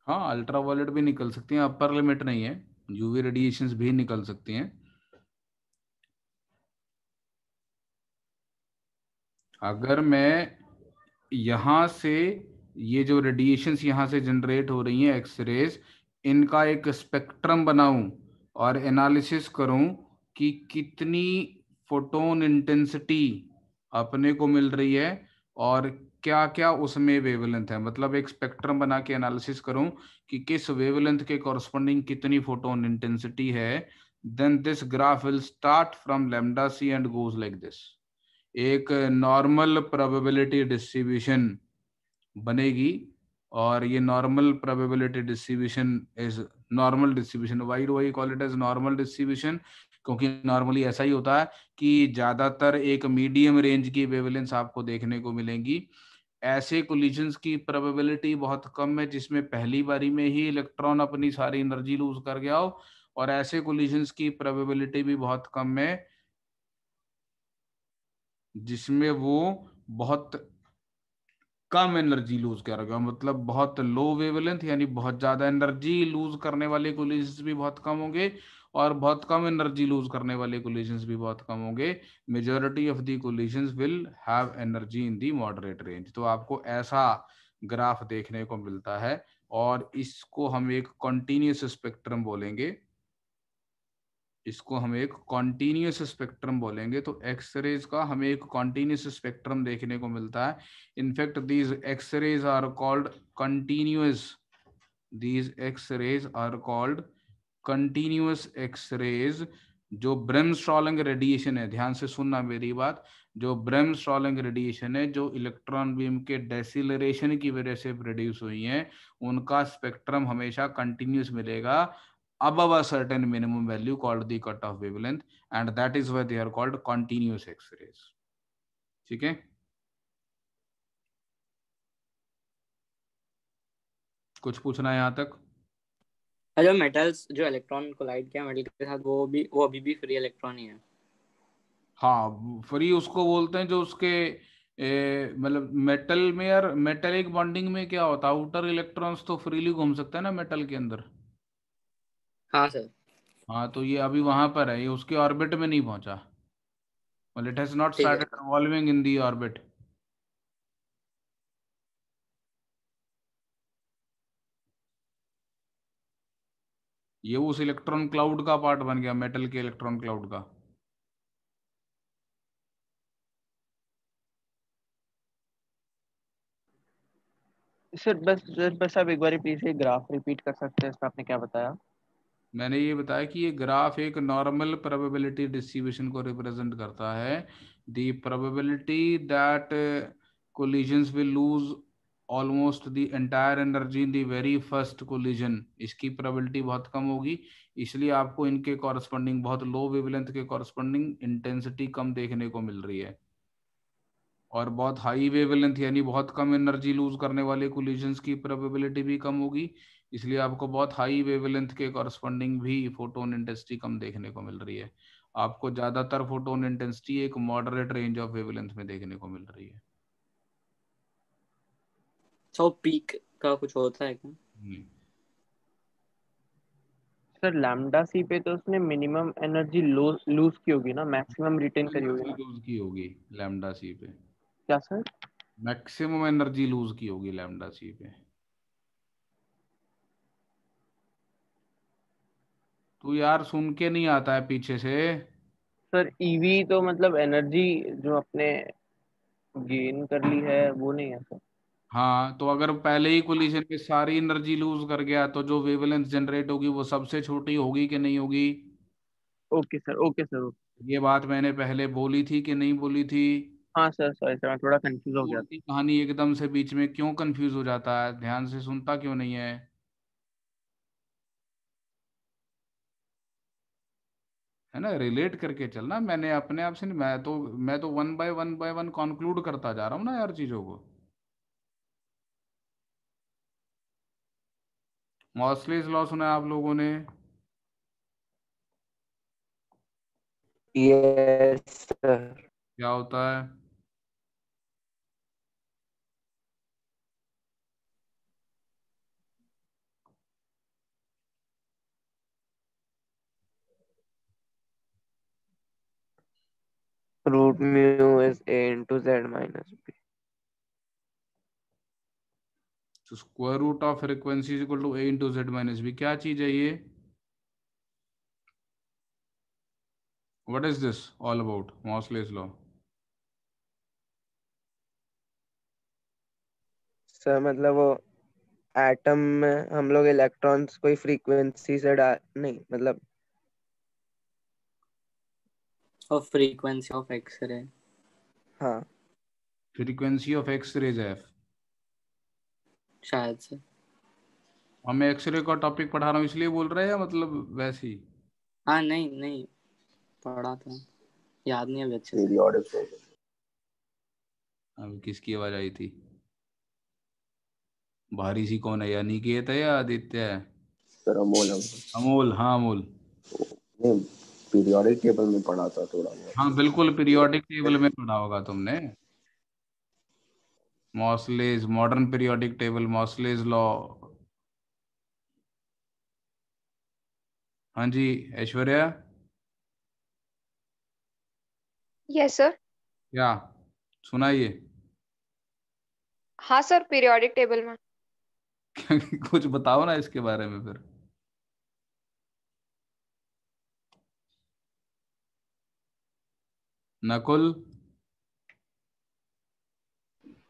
हाँ, अल्ट्रावायलेट भी निकल सकती हैं, अपर लिमिट नहीं है, यूवी रेडिएशंस भी निकल सकती हैं। अगर मैं यहाँ से ये जो रेडिएशंस यहाँ से जनरेट हो रही हैं एक्स रेज, इनका एक स्पेक्ट्रम बनाऊं और एनालिसिस करूं कि कितनी फोटोन इंटेंसिटी अपने को मिल रही है और क्या क्या उसमें वेवलेंथ है, मतलब एक स्पेक्ट्रम बना के एनालिसिस करूं कि किस वेवलेंथ के कॉरस्पॉन्डिंग कितनी फोटोन इंटेंसिटी है, then this graph will start from lambda C and goes like this. एक नॉर्मल प्रोबेबिलिटी डिस्ट्रीब्यूशन बनेगी और ये normal probability distribution is normal distribution. Why do I call it as normal distribution? क्योंकि normally ऐसा ही होता है कि ज्यादातर एक मीडियम रेंज की वेवलेंस आपको देखने को मिलेंगी। ऐसे कोलिजन्स की प्रोबेबिलिटी बहुत कम है जिसमें पहली बारी में ही इलेक्ट्रॉन अपनी सारी एनर्जी लूज कर गया हो, और ऐसे कोलिजन्स की प्रोबेबिलिटी भी बहुत कम है जिसमें वो बहुत कम एनर्जी लूज करेगा, मतलब बहुत लो वेवलेंथ यानी बहुत ज्यादा एनर्जी लूज करने वाले कोलिजन्स भी बहुत कम होंगे और बहुत कम एनर्जी लूज करने वाले कोलिजन्स भी बहुत कम होंगे। Majority of the collisions will have energy in the moderate range. तो आपको ऐसा ग्राफ देखने को मिलता है और इसको हम एक कॉन्टिन्यूस स्पेक्ट्रम बोलेंगे। इसको हम एक कॉन्टिन्यूस स्पेक्ट्रम बोलेंगे। तो एक्स रेज का हमें एक कॉन्टिन्यूस स्पेक्ट्रम देखने को मिलता है। In fact these X rays are called continuous, these X rays are called continuous X rays. जो ब्रेमस्ट्रॉलिंग रेडिएशन है, ध्यान से सुनना मेरी बात, जो ब्रेमस्ट्रॉलिंग रेडिएशन है जो इलेक्ट्रॉन बीम के डेसिलरेशन की वजह से प्रोड्यूस हुई है, उनका स्पेक्ट्रम हमेशा कंटिन्यूस मिलेगा above a certain minimum value called the cutoff wavelength, and that is why they are called continuous X-rays। ठीक है, कुछ पूछना है यहाँ तक? जो मेटल्स जो इलेक्ट्रॉन कोलाइड किया मेटल के साथ वो अभी भी फ्री इलेक्ट्रॉन ही है। हाँ, फ्री उसको बोलते हैं जो उसके मतलब मेटल में, यार मेटेलिक बॉन्डिंग में क्या होता है, आउटर इलेक्ट्रॉन्स तो फ्रीली घूम सकते हैं ना मेटल के अंदर। हाँ सर। हाँ, तो ये अभी वहां पर है, ये उसके ऑर्बिट में नहीं पहुंचा, मतलब इट हैज नॉट ठीक है स्टार्टेड रिवॉल्विंग इन दी ऑर्बिट। ये उस इलेक्ट्रॉन क्लाउड का पार्ट बन गया, मेटल के इलेक्ट्रॉन क्लाउड का। सर बस आप एक बार प्लीज ये ग्राफ रिपीट कर सकते हैं, इसमें आपने क्या बताया? मैंने ये बताया कि ये ग्राफ एक नॉर्मल प्रोबेबिलिटी डिस्ट्रीब्यूशन को रिप्रेजेंट करता है। The probability that collisions will lose almost the entire energy in the very first collision, इसकी प्रोबेबिलिटी बहुत कम होगी। इसलिए आपको इनके कॉरस्पॉन्डिंग बहुत लो वेवलेंथ के कॉरस्पॉन्डिंग इंटेंसिटी कम देखने को मिल रही है, और बहुत हाई वेवलेंथ यानी बहुत कम एनर्जी लूज करने वाले कोलिजन्स की प्रोबेबिलिटी भी कम होगी। इसलिए आपको बहुत हाई वेवलेंथ के कॉरस्पॉन्डिंग भी फोटोन इंटेंसिटी कम देखने को मिल रही है। आपको ज्यादातर फोटोन इंटेंसिटी एक मॉडरेट रेंज ऑफ वेवलेंथ में देखने को मिल रही है। तो पीक का कुछ होता है क्या? सर लैम्डा सी पे तो उसने मिनिमम एनर्जी लूज की होगी ना, मैक्सिमम रिटेन करी होगी ना? लूज की होगी लैम्डा सी पे, क्या सर? मैक्सिमम एनर्जी लूज की होगी लैम्डा सी पे। तू यार सुन के नहीं आता है पीछे से। सर ईवी तो मतलब एनर्जी जो अपने गेन कर ली है वो नहीं है सर। हाँ, तो अगर पहले ही कोलिजन में सारी एनर्जी लूज कर गया तो जो वेवलेंथ जनरेट होगी वो सबसे छोटी होगी कि नहीं होगी? Okay sir, okay sir, okay. ये बात मैंने पहले बोली थी कि नहीं बोली थी? हाँ सर, सॉरी सर, मैं थोड़ा कंफ्यूज हो गया था। बोलती कहानी एकदम से बीच में क्यों कंफ्यूज हो जाता है, ध्यान से सुनता क्यों नहीं है? है ना, रिलेट करके चलना। मैंने अपने आप से नहीं, मैं तो वन बाय वन कंक्लूड करता जा रहा हूँ ना यार चीजों को। मॉसलेस लॉ सुना है आप लोगों ने? Yes sir. क्या होता है? Root mu is a into z minus b। तो square root of frequency is equal to a into Z minus B. क्या चीज है ये? What is this all about? Moseley's law. Sir मतलब वो एटम में हम लोग इलेक्ट्रॉन्स कोई फ्रीक्वेंसी से डाल नहीं मतलब और फ्रीक्वेंसी ऑफ एक्सरे। हाँ फ्रीक्वेंसी ऑफ एक्सरेज एफ। शायद से। और मैं एक्सरे का टॉपिक पढ़ा रहा हूँ इसलिए बोल रहे हैं या मतलब वैसे ही? हाँ नहीं नहीं, पढ़ा था, याद नहीं अभी अच्छे से। Periodic table. अब किसकी आवाज आई थी? भारी सी कौन है? यानी कि है या आदित्य है? सर अमोल अमोल। हाँ अमोल। नहीं, पीरियोडिक टेबल में पढ़ा था थोड़ा बहुत। हाँ बिल्कुल, पीरियोडिक टेबल में पढ़ा होगा तुमने। मॉसलेज मॉडर्न पीरियोडिक टेबल, मॉसलेज लॉ। हाँ जी ऐश्वर्या। Yes sir. क्या सुनाइए? हाँ सर, पीरियोडिक टेबल में। कुछ बताओ ना इसके बारे में फिर। नकुल।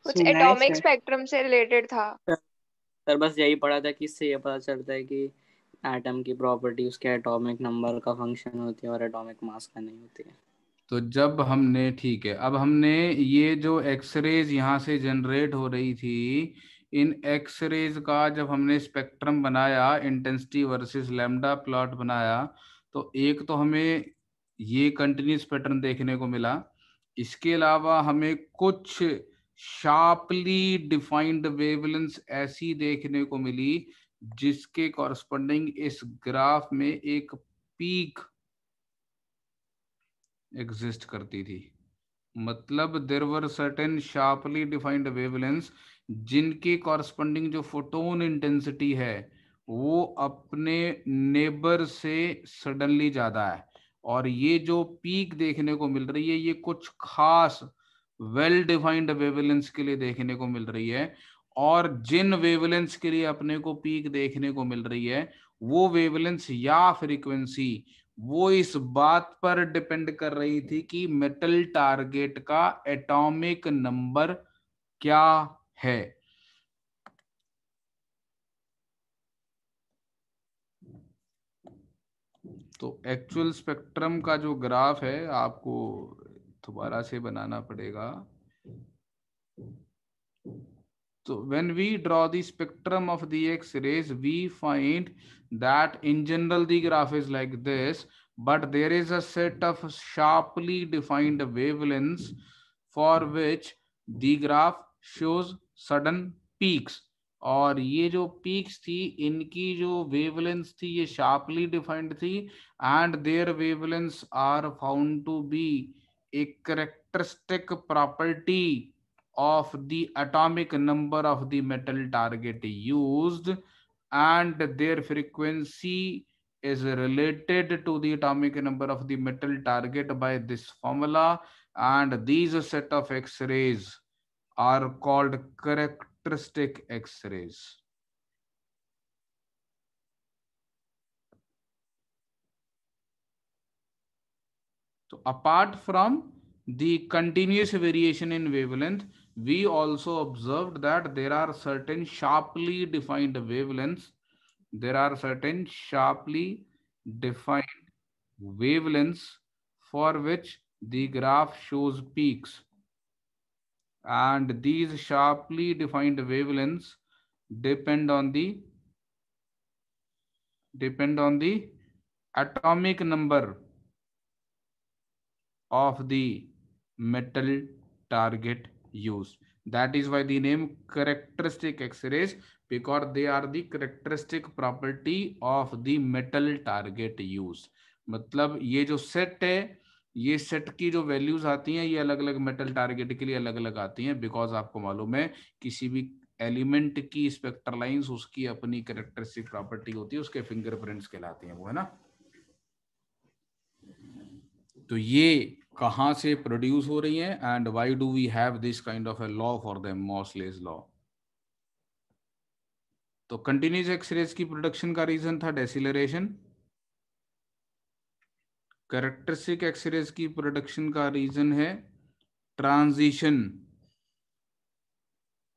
कुछ सुना है एटॉमिक सर। स्पेक्ट्रम से रिलेटेड था। सर बस यही पढ़ा था कि इससे ये पता चलता है कि एटम की प्रॉपर्टी उसके एटॉमिक नंबर का फंक्शन होती है और एटॉमिक मास का नहीं होती है। तो जब हमने, ठीक है, अब हमने ये जो एक्सरेज यहाँ से जनरेट हो रही थी, इन एक्सरेज का जब हमने स्पेक्ट्रम बनाया, इंटेंसिटी वर्सेस लैम्डा प्लॉट बनाया, तो एक तो हमें ये कंटिन्यूस पैटर्न देखने को मिला। इसके अलावा हमें कुछ शार्पली डिफाइंड वेवलेंस ऐसी देखने को मिली जिसके कॉरस्पॉन्डिंग इस ग्राफ में एक पीक एग्जिस्ट करती थी। मतलब there were certain sharply defined wavelengths जिनके कॉरस्पॉन्डिंग जो फोटोन इंटेंसिटी है वो अपने नेबर से सडनली ज्यादा है। और ये जो पीक देखने को मिल रही है ये कुछ खास वेल डिफाइंड वेवलेंस के लिए देखने को मिल रही है। और जिन वेवलेंस के लिए अपने को पीक देखने को मिल रही है वो वेवलेंस या फ्रीक्वेंसी वो इस बात पर डिपेंड कर रही थी कि मेटल टारगेट का एटॉमिक नंबर क्या है। तो एक्चुअल स्पेक्ट्रम का जो ग्राफ है आपको दोबारा से बनाना पड़ेगा। So when we draw the spectrum of the X-rays, we find that in general the graph is like this, but there is a set of sharply defined wavelengths for which the graph shows sudden peaks. और ये जो peaks थी इनकी जो wavelengths थी ये sharply defined थी and their wavelengths are found to be a characteristic property of the atomic number of the metal target used, and their frequency is related to the atomic number of the metal target by this formula, and these set of X-rays are called characteristic X-rays. So apart from the continuous variation in wavelength, we also observed that there are certain sharply defined wavelengths. There are certain sharply defined wavelengths for which the graph shows peaks. And these sharply defined wavelengths depend on the atomic number of the metal target used. That is why the name characteristic X-rays, because they are the characteristic property of the metal target used. मतलब ये जो set है ये set की जो values आती हैं ये अलग अलग मेटल टारगेट के लिए अलग अलग आती हैं, बिकॉज आपको मालूम है किसी भी एलिमेंट की स्पेक्ट्रल लाइंस उसकी अपनी कैरेक्टरिस्टिक प्रॉपर्टी होती है, उसके फिंगरप्रिंट्स कहलाती हैं वो, है ना। तो ये कहाँ से प्रोड्यूस हो रही है and why do we have this kind of a law for them, Moseley's law. तो कंटिन्यूस एक्सरेज की प्रोडक्शन का रीजन था डेसिलरेशन, कैरेक्टरिस्टिक एक्सरेज की प्रोडक्शन का रीजन है transition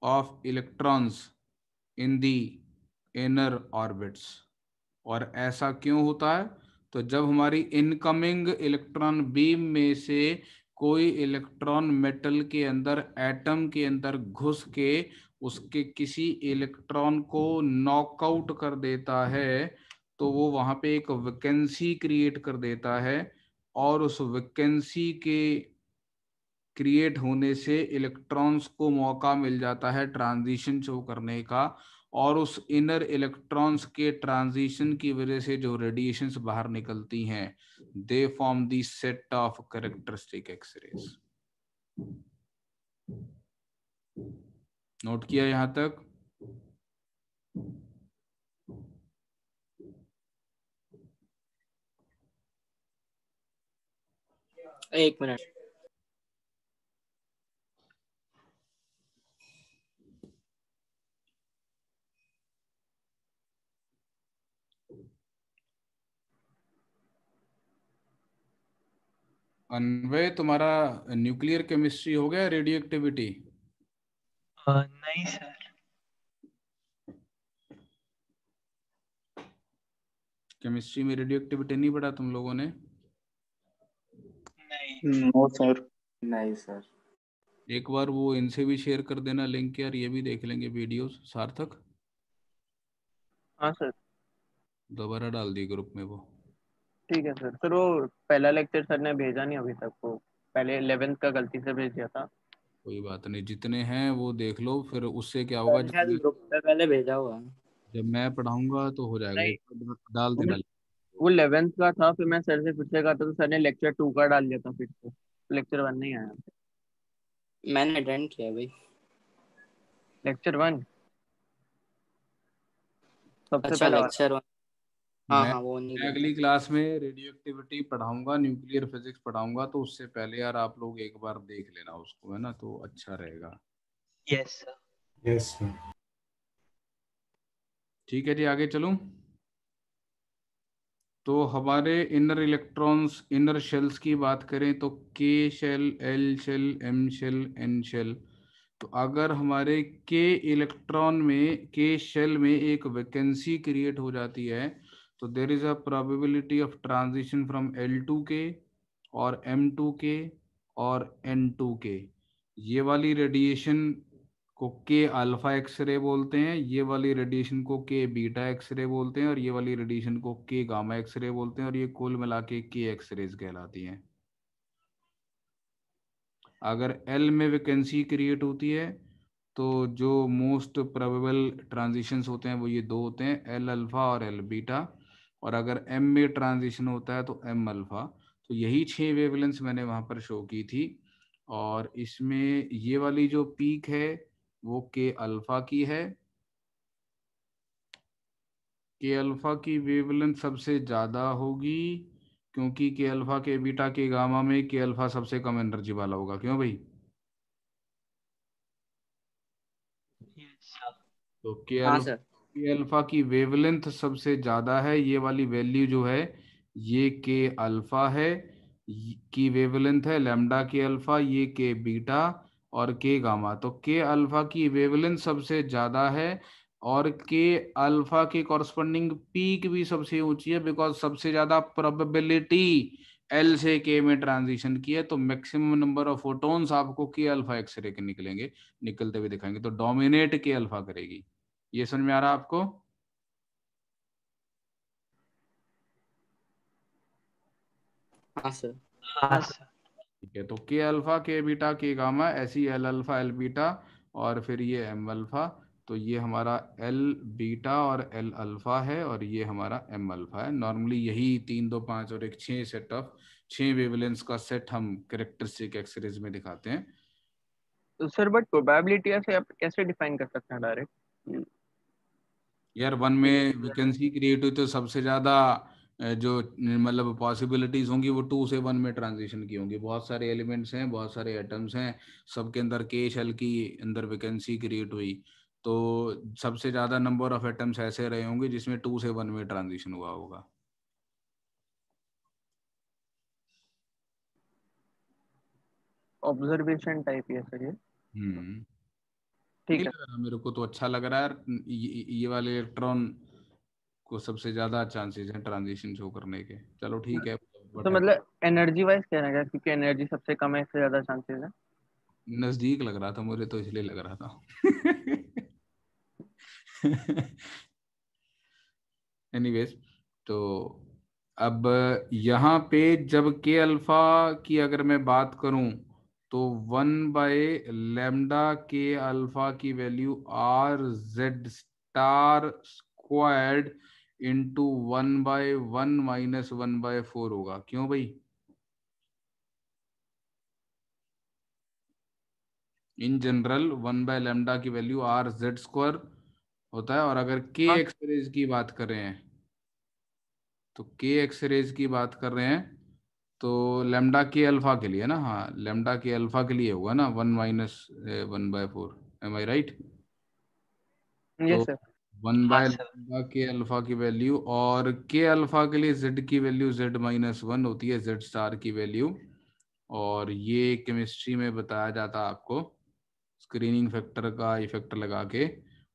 of electrons in the inner orbits. और ऐसा क्यों होता है? तो जब हमारी इनकमिंग इलेक्ट्रॉन बीम में से कोई इलेक्ट्रॉन मेटल के अंदर, एटम के अंदर घुस के उसके किसी इलेक्ट्रॉन को नॉकआउट कर देता है, तो वो वहां पे एक वैकेंसी क्रिएट कर देता है, और उस वैकेंसी के क्रिएट होने से इलेक्ट्रॉन्स को मौका मिल जाता है ट्रांजिशन शो करने का, और उस इनर इलेक्ट्रॉन्स के ट्रांजिशन की वजह से जो रेडिएशंस बाहर निकलती हैं, they form the set of characteristic X rays. Note किया यहां तक? एक मिनट। अन्वय, तुम्हारा न्यूक्लियर केमिस्ट्री हो गया, रेडियो एक्टिविटी? नहीं सर। केमिस्ट्री में रेडियो एक्टिविटी नहीं पढ़ा तुम लोगों ने? नहीं। No sir. नहीं सर। एक बार वो इनसे भी शेयर कर देना लिंक यार, ये भी देख लेंगे वीडियोस। सार्थक? हाँ सर। दोबारा डाल दी ग्रुप में वो। ठीक है सर। सर वो पहला लेक्चर सर ने भेजा नहीं अभी तक, वो पहले 11th का गलती से भेज दिया था। कोई बात नहीं, जितने हैं वो देख लो, फिर उससे क्या होगा, शायद ग्रुप पे पहले भेजा हुआ है। जब मैं पढ़ाऊंगा तो हो जाएगा। नहीं, एक बार डाल देना। वो 11th का था, फिर मैं सर से फिर से कहा था तो सर ने लेक्चर 2 का डाल दिया था, फिर से लेक्चर 1 नहीं आया। मैंने अटेंड किया भाई लेक्चर 1 सबसे अच्छा पहला वाला। लेक्चर 1। हाँ मैं हाँ वो नहीं मैं अगली क्लास में रेडियो एक्टिविटी पढ़ाऊंगा, न्यूक्लियर फिजिक्स पढ़ाऊंगा, तो उससे पहले यार आप लोग एक बार देख लेना उसको, है ना, तो अच्छा रहेगा। Yes sir. Yes sir. ठीक है जी, आगे चलूं। तो हमारे इनर इलेक्ट्रॉन्स, इनर शेल्स की बात करें तो K shell, L shell, M shell, N shell. तो अगर हमारे के इलेक्ट्रॉन में, के शेल में एक वैकेंसी क्रिएट हो जाती है, तो there is a probability of transition from L2K और M2K और N2K। ये वाली रेडिएशन को के अल्फा एक्सरे बोलते हैं, ये वाली रेडिएशन को के बीटा एक्सरे बोलते हैं, और ये वाली रेडिएशन को के गामा एक्सरे बोलते हैं, और ये कुल मिला के एक्सरेज कहलाती हैं। अगर एल में वैकेंसी क्रिएट होती है तो जो मोस्ट प्रोबेबल ट्रांजिशंस होते हैं वो ये दो होते हैं, एल अल्फा और एल बीटा। और अगर एम में ट्रांजिशन होता है तो एम अल्फा। तो यही 6 वेवलेंस मैंने वहां पर शो की थी। और इसमें ये वाली जो पीक है वो के अल्फा की है। के अल्फा की वेवलेंथ सबसे ज़्यादा होगी, क्योंकि के अल्फा, के बीटा, के गामा में के अल्फा सबसे कम एनर्जी वाला होगा। क्यों भाई? तो हाँ सर। के अल्फा की वेवलेंथ सबसे ज़्यादा है। ये वाली वैल्यू जो है ये के अल्फा है, की वेवलेंथ है लैम्डा के अल्फा, ये के बीटा और के गामा। तो के अल्फा की वेवलेंथ सबसे ज़्यादा है, और के अल्फा के कॉरस्पॉन्डिंग पीक भी सबसे ऊंची है, बिकॉज सबसे ज़्यादा प्रोबेबिलिटी एल से के में ट्रांजिशन की है। तो मैक्सिमम नंबर ऑफ फोटॉन्स आपको के अल्फा एक्सरे के निकलेंगे, निकलते हुए दिखाएंगे, तो डोमिनेट के अल्फा करेगी। ये समझ में आ रहा है आपको? हाँ सर। हाँ सर। ठीक है, तो के अल्फा, के बीटा, के गामा, ऐसी एल अल्फा, एल बीटा, और फिर ये एम अल्फा। तो ये हमारा एल बीटा और एल अल्फा है, और ये हमारा एम अल्फा है। नॉर्मली यही 3, 2, 5 और एक 6 सेट ऑफ 6 वेवलेंस का सेट हम कैरेक्टरिस्टिक एक्सरेज में दिखाते हैं। तो सर बट प्रोबेबिलिटी ऐसे आप कैसे डिफाइन कर सकते हैं डायरेक्ट? यार 1 में वैकेंसी क्रिएट हुई तो सबसे ज्यादा जो मतलब पॉसिबिलिटीज होंगी वो 2 से 1 में ट्रांजिशन की होंगी। बहुत सारे एलिमेंट्स हैं, बहुत सारे एटम्स हैं, सबके अंदर के शेल की अंदर वैकेंसी क्रिएट हुई, तो सबसे ज्यादा नंबर ऑफ एटम्स ऐसे रहे होंगे जिसमें 2 से 1 में ट्रांजिशन हुआ होगा। ऑब्जर्वेशन टाइप है सर ये। नहीं ठीक है। लग रहा मेरे को तो अच्छा लग रहा है यार। ये वाले इलेक्ट्रॉन को सबसे ज्यादा चांसेस हैं ट्रांजिशन शो करने के। चलो ठीक है, तो मतलब एनर्जी वाइज कहना क्या, क्योंकि एनर्जी सबसे कम है, इससे ज्यादा चांसेस है। नजदीक लग रहा था मुझे तो इसलिए लग रहा था। एनीवेज, तो अब यहाँ पे जब के अल्फा की अगर मैं बात करूं तो 1/λ के अल्फा की value R Z* squared into 1/1 - 1/4 होगा। क्यों भाई? इन जनरल 1/λ की वैल्यू RZ² होता है। और अगर के हाँ एक्सरेज की बात कर रहे हैं तो के एक्सरेज की बात कर रहे हैं तो लेमडा के अल्फा के लिए ना, हाँ लेमडा के अल्फा के लिए होगा ना 1 - 1/4। एम आई राइट? तो यस सर। 1 हाँ बाय सर। लेमडा के अल्फा की वैल्यू, और के अल्फा के लिए जेड की वैल्यू Z-1 होती है, Z* की वैल्यू। और ये केमिस्ट्री में बताया जाता है आपको स्क्रीनिंग फैक्टर का इफेक्ट लगा के।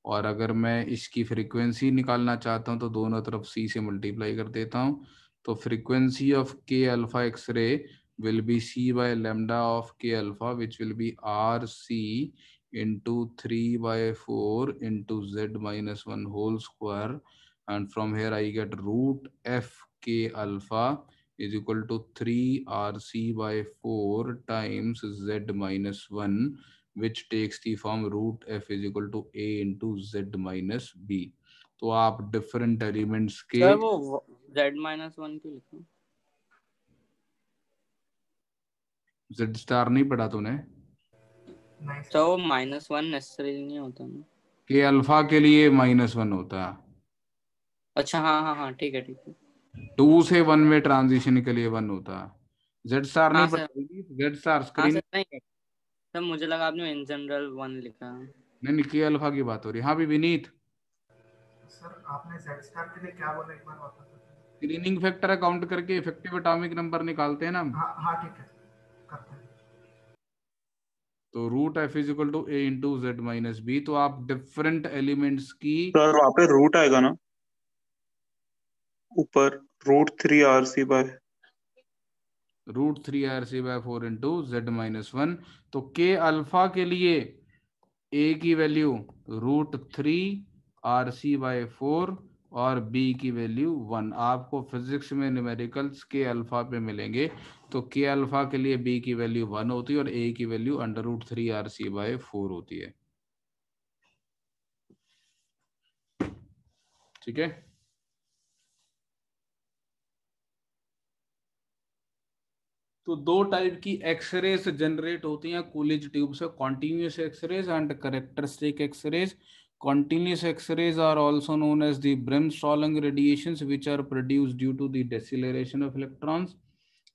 और अगर मैं इसकी फ्रीक्वेंसी निकालना चाहता हूँ तो दोनों तरफ C से मल्टीप्लाई कर देता हूँ। तो frequency of K alpha X ray will be C/λ of k alpha, which will be RC into 3/4 into Z-1 whole square. And from here I get root f k alpha is equal to 3RC/4 times Z-1, which takes the form root f is equal to A into Z-B। तो आप different elements के sir वो Z-1 क्यों लिखा? Z* नहीं पढ़ा तूने? तो वो -1 नेसेसरी नहीं होता ना। के अल्फा के लिए -1 होता है। अच्छा हाँ हाँ हाँ, ठीक है ठीक है। 2 से 1 में ट्रांजिशन के लिए 1 होता है। Z* नहीं हाँ पढ़ा? सर, Z* हाँ स्क्रीन। सर, नहीं सर, मुझे लगा आपने इन जनरल 1 लिखा। नहीं, के अल्फा की बात हो रही है। हाँ भी विनीत, सर आपने Z* के लिए क्या बोला, एक बार वापस बताइए। स्क्रीनिंग फैक्टर अकाउंट करके इफेक्टिव एटॉमिक नंबर निकालते हैं ना हम। हाँ हाँ ठीक है, करते हैं। तो root F is equal to A into Z-B। तो आप डिफरेंट एलिमेंट्स की सर वहाँ पे रूट आएगा ना ऊपर, √3RC/। √3RC/4 into Z-1। तो के अल्फा के लिए ए की वैल्यू √3RC/4 और बी की वैल्यू 1। आपको फिजिक्स में न्यूमेरिकल्स के अल्फा पे मिलेंगे। तो के अल्फा के लिए बी की वैल्यू 1 होती है और ए की वैल्यू √3RC/4 होती है। ठीक है। तो दो टाइप की एक्सरेज जनरेट होती हैं कूलिज ट्यूब से, continuous X rays and characteristic X rays. Continuous X-rays are also known as the Bremsstrahlung radiations, which are produced due to the deceleration of electrons,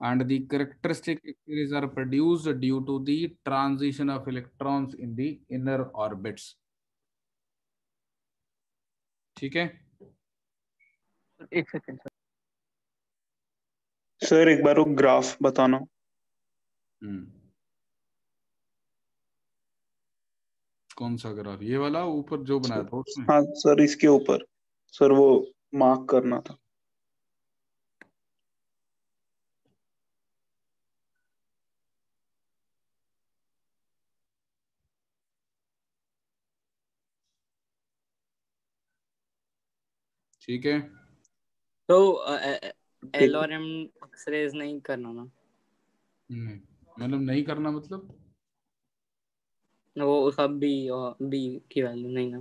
and the characteristic X-rays are produced due to the transition of electrons in the inner orbits. ठीक है। एक second sir. Sir एक बार वो graph बताना। कौन सा graph? ये वाला ऊपर जो बनाया था उसमें? हाँ सर, इसके ऊपर सर वो मार्क करना था। ठीक है। तो एल और एम एक्सरेज नहीं करना ना? मतलब नहीं करना मतलब वो उसका बी और बी की वैल्यू नहीं ना?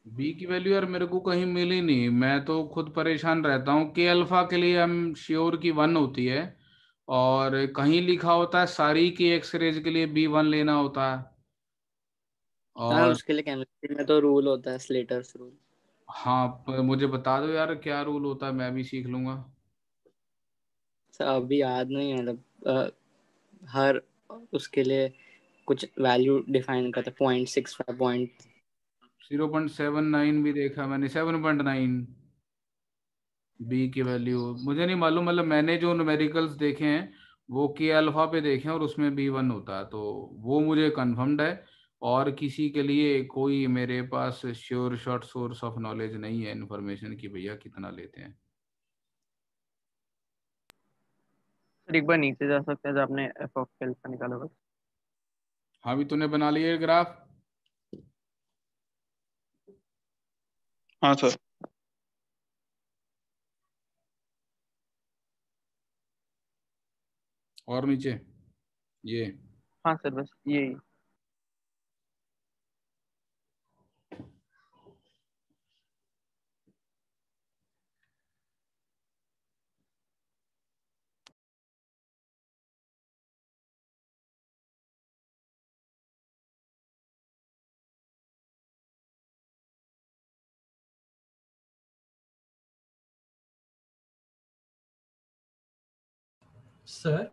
बी की वैल्यू यार मेरे को कहीं मिली नहीं। मैं तो खुद परेशान रहता हूँ। के अल्फा के लिए हम श्योर की 1 होती है, और कहीं लिखा होता है सारी की एक्सरेज के लिए B1 लेना होता है। हाँ, और उसके लिए केमिस्ट्री में तो रूल होता है, स्लेटर्स रूल। हाँ, मुझे बता दो यार क्या रूल होता है, मैं भी सीख लूंगा। सर अभी याद नहीं है, मतलब हर उसके लिए कुछ वैल्यू डिफाइन करता है, 0.65 पॉइंट 0.79 भी देखा मैंने, 7.9 बी की वैल्यू मुझे नहीं मालूम, मतलब मैंने जो न्यूमेरिकल्स देखे हैं वो के अल्फा पे देखे हैं और उसमें B1 होता है, तो वो मुझे कंफर्म्ड है। और किसी के लिए कोई मेरे पास sure short source of knowledge नहीं है इन्फॉर्मेशन की भैया कितना लेते हैं। सर एक बार नीचे जा सकते हैं, जो आपने एफ ऑफ एल्फा निकाला बस। हाँ भी तूने बना लिया ग्राफ? हाँ सर। और नीचे ये हाँ सर बस यही। सर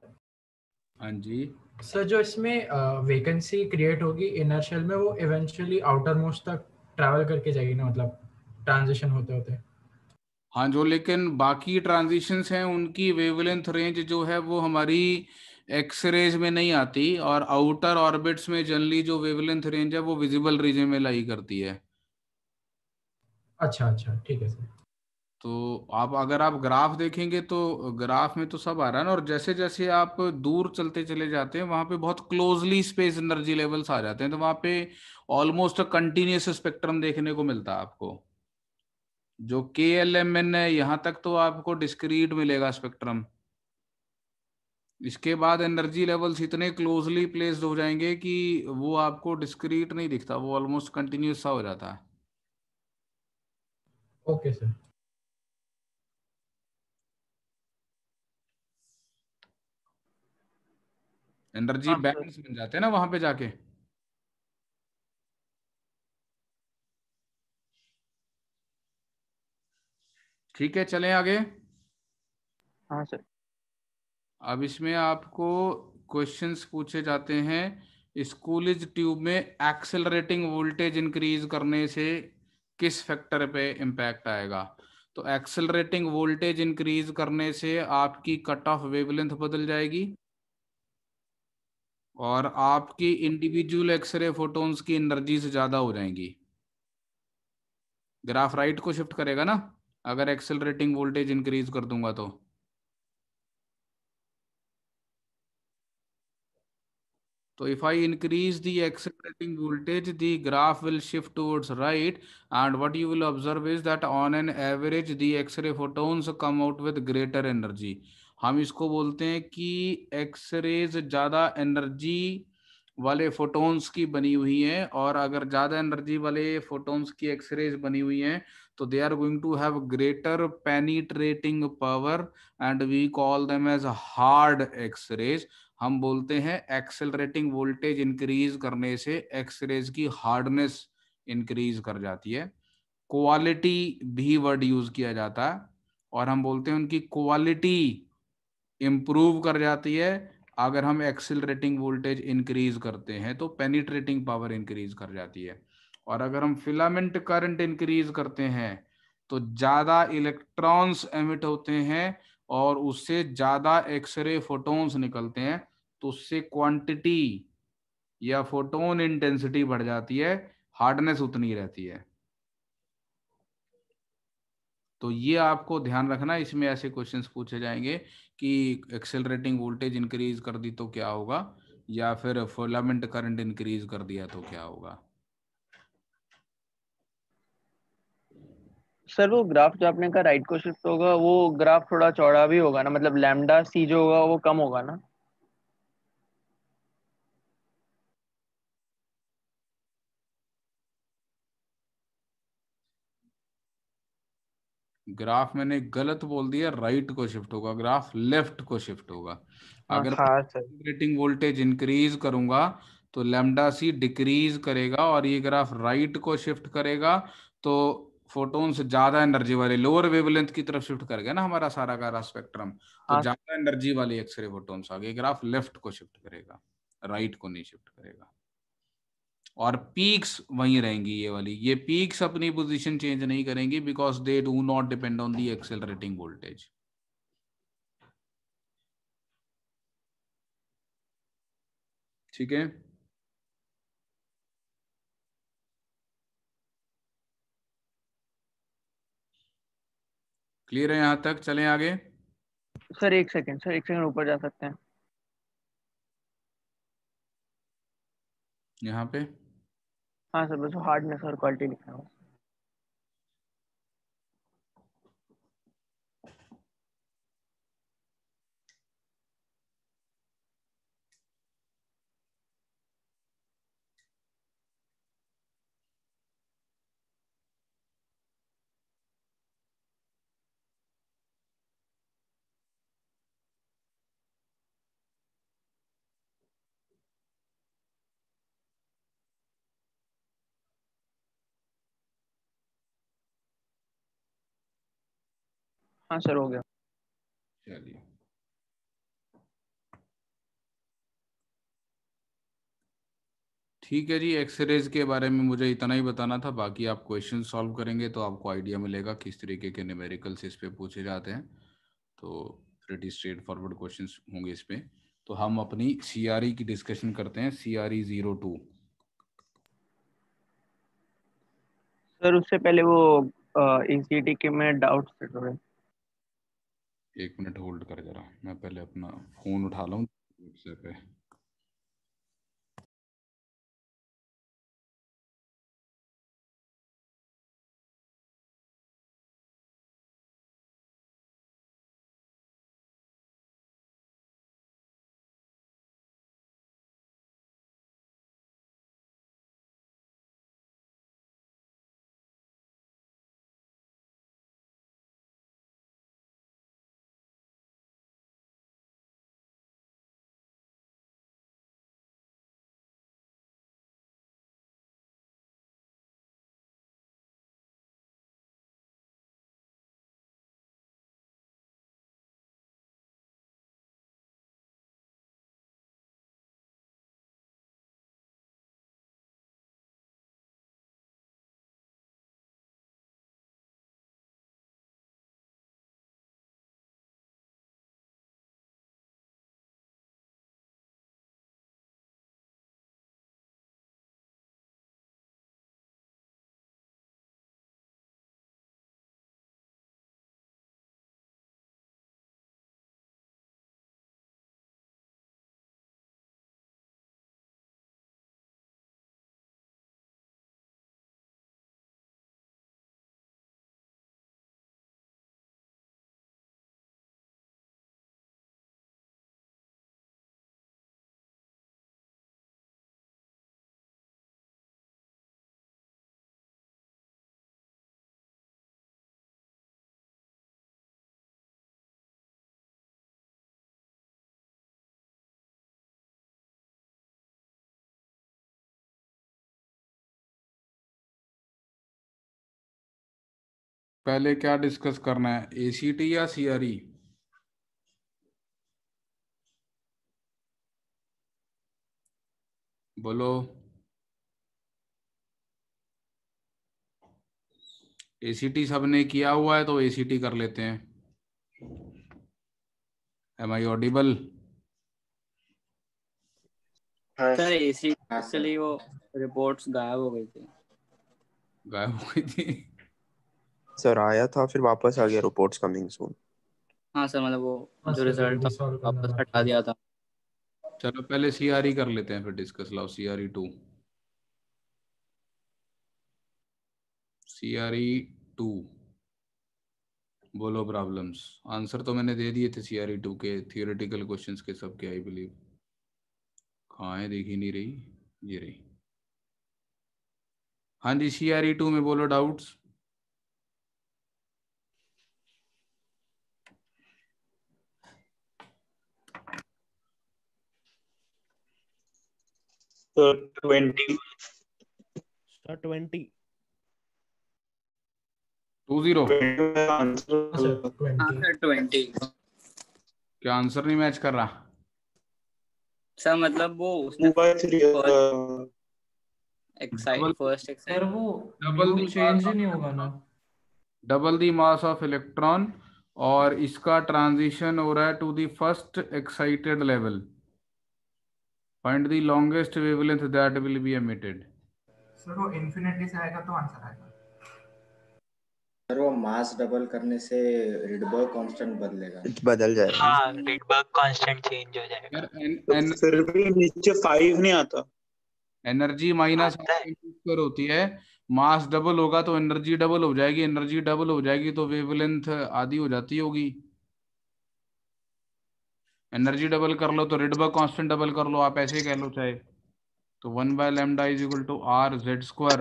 हाँ जी सर, जो इसमें वैकेंसी क्रिएट होगी इनर शेल में, वो इवेंचुअली आउटर मोस्ट तक ट्रैवल करके जाएगी ना, मतलब ट्रांजिशन होते होते? हाँ जो, लेकिन बाकी ट्रांजिशंस हैं उनकी वेवलेंथ रेंज जो है वो हमारी एक्सरेज में नहीं आती, और आउटर ऑर्बिट्स में जनरली जो वेवलेंथ रेंज है वो विजिबल रीजन में लाई करती है। अच्छा अच्छा, ठीक है सर। तो आप अगर आप ग्राफ देखेंगे तो ग्राफ में तो सब आ रहा है ना, और जैसे जैसे आप दूर चलते चले जाते हैं वहां पे बहुत क्लोजली स्पेस एनर्जी लेवल्स आ जाते हैं, तो वहां पे ऑलमोस्ट कंटिन्यूस स्पेक्ट्रम देखने को मिलता है आपको। जो KLMN है यहाँ तक तो आपको डिस्क्रीट मिलेगा स्पेक्ट्रम, इसके बाद एनर्जी लेवल्स इतने क्लोजली प्लेस्ड हो जाएंगे कि वो आपको डिस्क्रीट नहीं दिखता, वो ऑलमोस्ट कंटिन्यूस सा हो जाता है। Okay sir. एनर्जी हाँ सर। बैंड्स बन जाते हैं ना वहां पे जाके। ठीक है चलें आगे। हाँ सर। अब इसमें आपको क्वेश्चंस पूछे जाते हैं, स्कूलिज ट्यूब में एक्सेलरेटिंग वोल्टेज इंक्रीज करने से किस फैक्टर पे इम्पैक्ट आएगा। तो एक्सेलरेटिंग वोल्टेज इंक्रीज करने से आपकी कट ऑफ वेवलेंथ बदल जाएगी, और आपकी इंडिविजुअल एक्सरे फोटॉन्स की एनर्जी से ज्यादा हो जाएंगी। ग्राफ राइट को शिफ्ट करेगा ना अगर एक्सेलरेटिंग वोल्टेज इंक्रीज कर दूंगा तो। So if I increase the accelerating voltage, the graph will shift towards right, and what you will observe is that on an average the X-ray photons come out with greater energy. हम इसको बोलते हैं कि X-rays ज़्यादा energy वाले photons की बनी हुई हैं, और अगर ज़्यादा एनर्जी वाले फोटॉन्स की एक्सरेज बनी हुई हैं तो they are going to have greater penetrating power, and we call them as hard X rays. हम बोलते हैं एक्सेलरेटिंग वोल्टेज इंक्रीज करने से एक्सरेज की हार्डनेस इंक्रीज कर जाती है। क्वालिटी भी वर्ड यूज किया जाता है, और हम बोलते हैं उनकी क्वालिटी इंप्रूव कर जाती है अगर हम एक्सेलरेटिंग वोल्टेज इंक्रीज करते हैं, तो पेनिट्रेटिंग पावर इंक्रीज कर जाती है। और अगर हम फिलामेंट करंट इंक्रीज करते हैं तो ज्यादा इलेक्ट्रॉन्स एमिट होते हैं और उससे ज्यादा एक्सरे फोटॉन्स निकलते हैं, तो उससे क्वांटिटी या फोटोन इंटेंसिटी बढ़ जाती है, हार्डनेस उतनी रहती है। तो ये आपको ध्यान रखना, इसमें ऐसे क्वेश्चंस पूछे जाएंगे कि एक्सेलरेटिंग वोल्टेज इंक्रीज कर दी तो क्या होगा, या फिर फिलामेंट करंट इंक्रीज कर दिया तो क्या होगा। सर वो ग्राफ जो आपने कहा राइट को शिफ्ट होगा, वो ग्राफ थोड़ा चौड़ा भी होगा ना, मतलब लैम्डा सी जो होगा वो कम होगा ना? ग्राफ मैंने गलत बोल दिया, राइट को शिफ्ट होगा, ग्राफ लेफ्ट को शिफ्ट होगा। हाँ अगर हाँ सर। एक्सेलरेटिंग वोल्टेज इंक्रीज करूंगा तो लैम्डा सी डिक्रीज करेगा, और ये ग्राफ राइट को शिफ्ट करेगा तो फोटोन से ज्यादा एनर्जी वाले लोअर वेवलेंथ की तरफ शिफ्ट करेगा ना हमारा सारा का स्पेक्ट्रम, तो हाँ ज्यादा एनर्जी वाले एक्सरे फोटोन्स आगे, ग्राफ लेफ्ट को शिफ्ट करेगा, राइट को नहीं शिफ्ट करेगा। और पीक्स वहीं रहेंगी। ये वाली, ये पीक्स अपनी पोजीशन चेंज नहीं करेंगी because they do not depend on the accelerating voltage. ठीक है, क्लियर है यहां तक? चलें आगे। सर एक सेकंड, सर एक सेकंड ऊपर जा सकते हैं? यहाँ पे हाँ सर, बस हार्डनेस और क्वालिटी लिखना है। हाँ सर, हो गया। चलिए, ठीक है जी। एक्सरेज के बारे में मुझे इतना ही बताना था, बाकी आप क्वेश्चन सॉल्व करेंगे तो आपको आइडिया मिलेगा किस तरीके के न्यूमेरिकल्स इस पे पूछे जाते हैं। तो प्रीटी स्ट्रेट फॉरवर्ड क्वेश्चंस होंगे इस पे। तो हम अपनी CRE की डिस्कशन करते हैं, CRE 02। सर उससे पहले वो ACT के में डाउट्स थे थोड़े। एक मिनट होल्ड कर जरा, मैं पहले अपना फोन उठा लूँ व्हाट्सएप पे। पहले क्या डिस्कस करना है, ACT या CRE? बोलो। ACT सबने किया हुआ है तो ACT कर लेते हैं। Am I audible? Sir AC इसलिए वो रिपोर्ट्स गायब हो गई थी। गायब हो गई थी? सर आया था फिर वापस आ गया, रिपोर्ट्स कमिंग सून। हाँ सर, मतलब वो हाँ जो सर, रिजल्ट जल्दी था सॉल्व करना वापस बाकी हटा है। दिया था। चलो पहले CRE कर लेते हैं फिर डिस्कस। लाओ CRE 2। CRE 2 बोलो प्रॉब्लम्स। आंसर तो मैंने दे दिए थे CRE 2 के, थियोरेटिकल क्वेश्चंस के सबके, आई बिलीव। कहाँ है, देखी नहीं रही, ये रही। हाँ जी, CRE 2 में बोलो डाउट्स। तो 20 सर 20 20 आंसर। हाँ सर 20। 20 क्या आंसर नहीं मैच कर रहा? सर मतलब वो उसने 2/3 डबल फर्स्ट सर एक्साइट वो double mu the change mass ही ऑफ नहीं होगा ना? Double the mass of electron, और इसका ट्रांजिशन हो रहा है to the first excited level. Find the longest wavelength that will be emitted. Sir वो इन्फिनिटी से आएगा तो आंसर आएगा। सर वो मास डबल करने से रिडबर्ग कांस्टेंट बदलेगा। बदल जाएगा। हाँ, रिडबर्ग कांस्टेंट चेंज हो जाएगा। तो फिर भी नीचे 5 नहीं आता। एनर्जी माइनस आता है। स्क्वायर होती है, मास डबल होगा तो एनर्जी डबल हो जाएगी, एनर्जी डबल हो जाएगी तो वेवलेंथ आधी हो जाती होगी। एनर्जी डबल कर लो तो रिडबर्ग कांस्टेंट डबल कर लो, आप ऐसे कह लो चाहे। तो 1/λ is equal to R Z square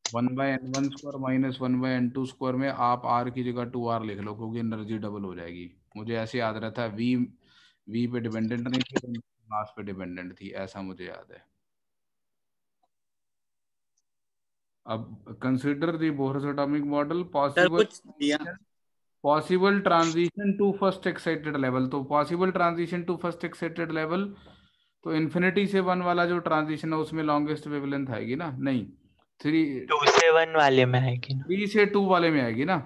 1/n1 square minus 1/n2 square में आप r की जगह 2r लिख लो, क्योंकि एनर्जी डबल हो जाएगी। मुझे ऐसे याद रहता है, v पे डिपेंडेंट नहीं थी, मास पे डिपेंडेंट थी, ऐसा मुझे याद है। अब consider the Bohr's atomic model sir कुछ दिया possible transition to first excited level. तो possible transition to first excited level, तो इन्फिनिटी से 1 वाला जो ट्रांजिशन है उसमें लॉन्गेस्ट वेवलेंथ आएगी ना? नहीं, 2 से 1 वाले में आएगी ना? 3 से 2 वाले में आएगी ना?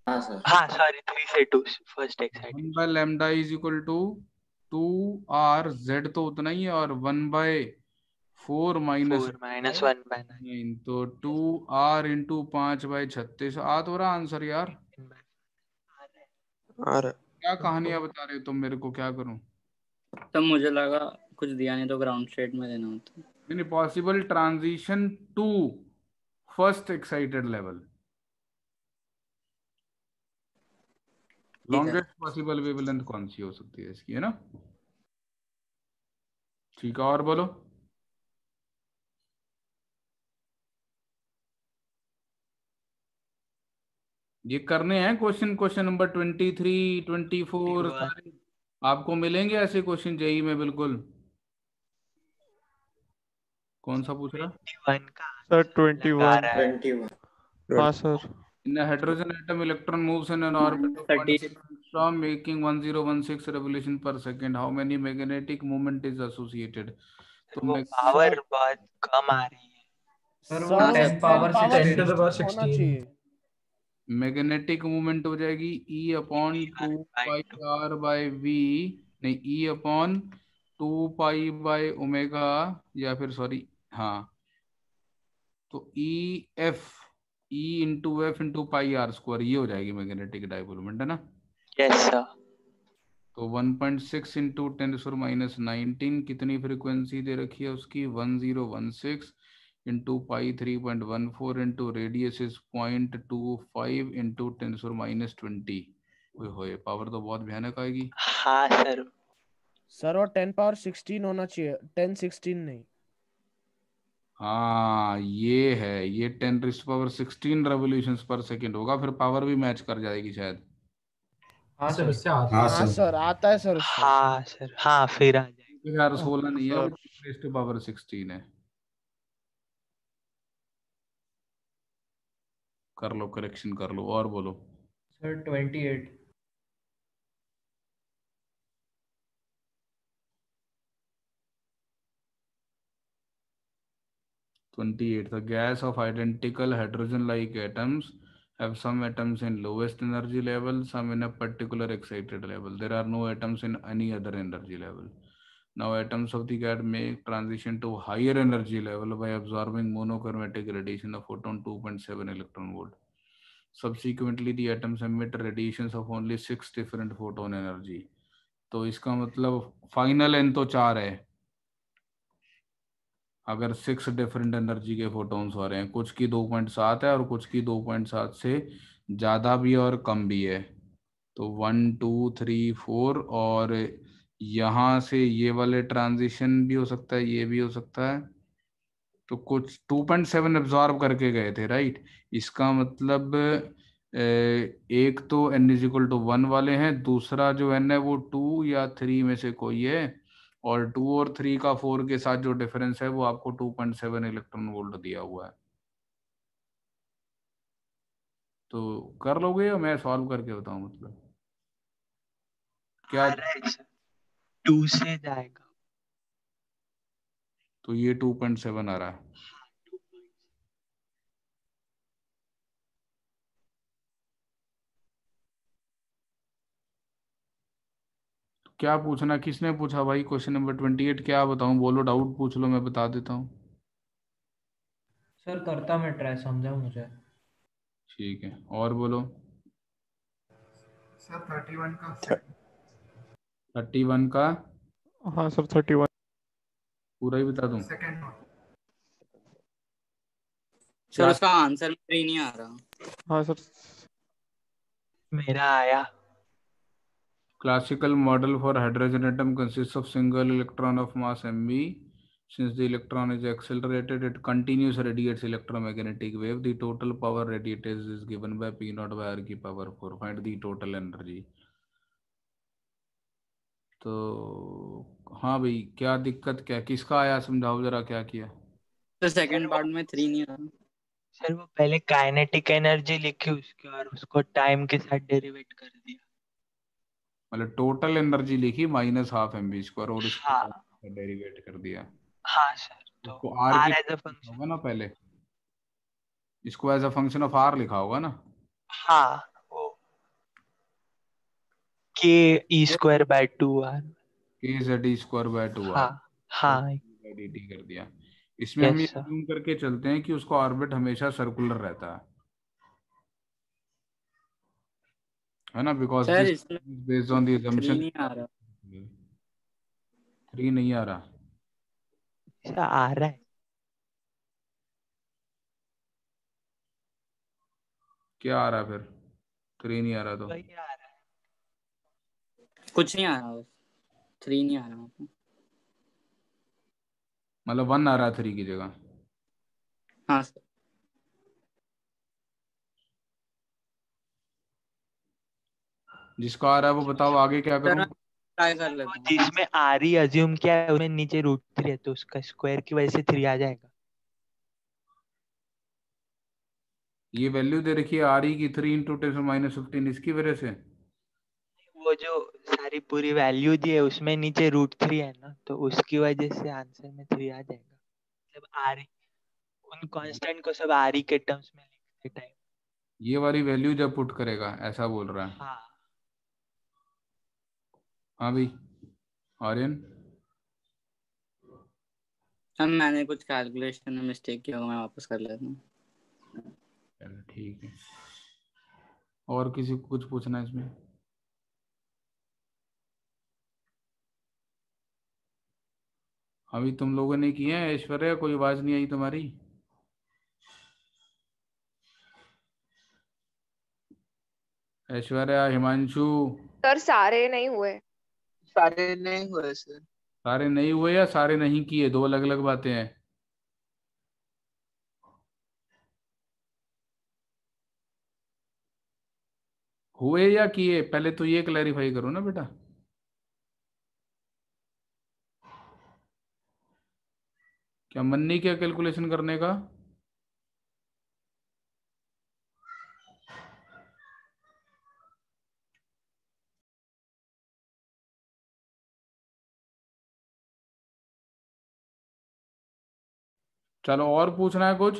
हाँ सर। हाँ सॉरी, 3 से 2 first excited. 1/λ is equal to 2r z तो उतना ही है, और 1/4 माइनस 4 माइनस 1/9। 9, तो 2r इंटू 5/36 आ तो रहा आंसर यार। और क्या कहानियां बता रहे हो तुम मेरे को, क्या करूं? तब मुझे लगा कुछ दिया नहीं तो ग्राउंड स्टेट में देना होता। नहीं, possible transition to first excited level, longest possible wavelength कौन सी हो सकती है इसकी, है ना? ठीक है, और बोलो। ये करने हैं क्वेश्चन नंबर 23, 24 सारे आपको मिलेंगे ऐसे क्वेश्चन जेई में बिल्कुल। कौन सा पूछ रहा? 21 का सर लगा 21। रहा है। 21 हाँ sir. In a hydrogen atom, electron moves in an orbit of 36 angstrom, making 1016 revolution per second. How many magnetic moment is associated? तो वो मैं पावर बहुत कम आ रही है। सर वो sir 10 power 10 to the 16 power होना 16। चाहिए। मैग्नेटिक मूवमेंट हो जाएगी E अपॉन 2πr/v, नहीं E अपॉन 2π/ओमेगा, या फिर सॉरी, हाँ, तो E into F into pi R square, ये हो जाएगी मैग्नेटिक डाइपोल मोमेंट, है ना? Yes sir. तो 1.6 इंटू 10⁻⁹ कितनी फ्रीक्वेंसी दे रखी है उसकी? 1016 into pi 3.14 into radius is 0.25 into 10⁻20। ओए होए, पावर तो बहुत भयानक आएगी। हाँ सर। सर और 10 पावर 16 होना चाहिए, 10 16 नहीं। हाँ ये है, ये 10⁻16 रेवोल्यूशंस पर सेकंड होगा, फिर पावर भी मैच कर जाएगी शायद। हाँ सर, उससे आता हाँ है। सर आता है सर उससे। हाँ सर, हाँ फिर आ जाएगा। यार 16 नहीं है, सर। वो 10⁻16 है। कर लो, करेक्शन कर लो, और बोलो। Sir 28। The gas of identical hydrogen-like atoms have some atoms in lowest energy level, some in a particular excited level. There are no atoms in any other energy level. Now atoms of the gas make transition to higher energy level by absorbing monochromatic radiation of photon 2.7 electron volt. Subsequently, the atoms emit radiations of only 6 different photon energy. तो इसका मतलब final N तो 4 है, अगर 6 different energy के photons हो रहे हैं, कुछ की 2.7 है और कुछ की 2.7 से ज़्यादा भी और कम भी है। तो 1 2 3 4, और यहाँ से ये वाले ट्रांजिशन भी हो सकता है, ये भी हो सकता है। तो कुछ 2.7 एब्जॉर्ब करके गए थे, राइट? इसका मतलब एक तो n इज इक्वल टू 1 वाले हैं, दूसरा जो n है वो 2 या 3 में से कोई है, और 2 और 3 का 4 के साथ जो डिफरेंस है वो आपको 2.7 इलेक्ट्रॉन वोल्ट दिया हुआ है। तो कर लोगे या मैं सॉल्व करके बताऊं? मतलब क्या 2 से जाएगा। तो ये 2.7 आ रहा है। क्या पूछना, किसने पूछा भाई क्वेश्चन नंबर 28? क्या बताऊं, बोलो, डाउट पूछ लो, मैं बता देता हूँ। सर करता मैं ट्राई, समझा मुझे। ठीक है, और बोलो। सर 31 का 31 का हाँ सर 31 पूरा ही बता दूं? Second one. सर उसका आंसर मेरे नहीं आ रहा। हाँ सर मेरा आया। Classical model for hydrogen atom consists of single electron of mass mv. Since the electron is accelerated, it continues radiates electromagnetic wave. The total power radiated is given by P naught by R की power 4. Find the total energy. तो हाँ भाई, क्या दिक्कत, क्या किसका आया, समझाओ जरा क्या किया। तो सेकंड पार्ट में 3 नहीं आ रहा। सर वो पहले काइनेटिक एनर्जी लिखी उसकी और उसको टाइम के साथ डेरिवेट कर दिया। मतलब टोटल एनर्जी लिखी -12 mv² और उसको हाँ डेरिवेट कर दिया। हाँ सर, तो इसको आर आर की एज अ लिखा फंक्शन। होगा ना पहले, इसको as a function of R लिखा होगा ना। हाँ वो के E square by 2r। kz²/2r हाँ हाँ dt कर दिया। इसमें हम यस ये सर। assume करके चलते हैं कि उसका ऑर्बिट हमेशा सर्कुलर रहता है ना, बिकॉज सर दिस इसमें बेस्ड ऑन द 3 assumption। नहीं आ रहा। 3 नहीं आ रहा? ऐसा आ रहा है। क्या आ रहा है फिर? 3 नहीं आ रहा तो वही आ रहा है। कुछ नहीं आ रहा, बस 3 नहीं आ रहा। मतलब 1 आ रहा है 3 की जगह? हाँ सर। जिसका आ रहा है वो बताओ, आगे क्या सर करूं? मैं ट्राई कर वो लेता हूँ। जिसमें आर ही अज्यूम किया है उसमें नीचे √3 है तो उसका स्क्वायर की वजह से 3 आ जाएगा। ये वैल्यू दे रखी है आर ई की 3 × 10⁻15, इसकी वजह से। वो जो सारी पूरी वैल्यू दी है उसमें नीचे √3 है ना, तो उसकी वजह से आंसर में 3 आ जाएगा। मतलब आर उन कांस्टेंट को सब आर के टर्म्स में लिखते टाइम। ये वाली वैल्यू जब पुट करेगा, ऐसा बोल रहा है। हाँ हाँ भाई आर्यन। सर मैंने कुछ कैलकुलेशन में मिस्टेक किया होगा, मैं वापस कर लेता हूँ। चलो ठीक है, और किसी को कुछ पूछना है इसमें? अभी तुम लोगों ने किए हैं ऐश्वर्या, कोई आवाज नहीं आई तुम्हारी। ऐश्वर्या, हिमांशु। सर सारे नहीं हुए। सारे नहीं हुए सर। सारे नहीं हुए या सारे नहीं किए, दो अलग अलग बातें हैं। हुए या किए, पहले तो ये क्लैरिफाई करो ना बेटा। क्या मन नहीं किया कैलकुलेशन करने का? चलो, और पूछना है कुछ?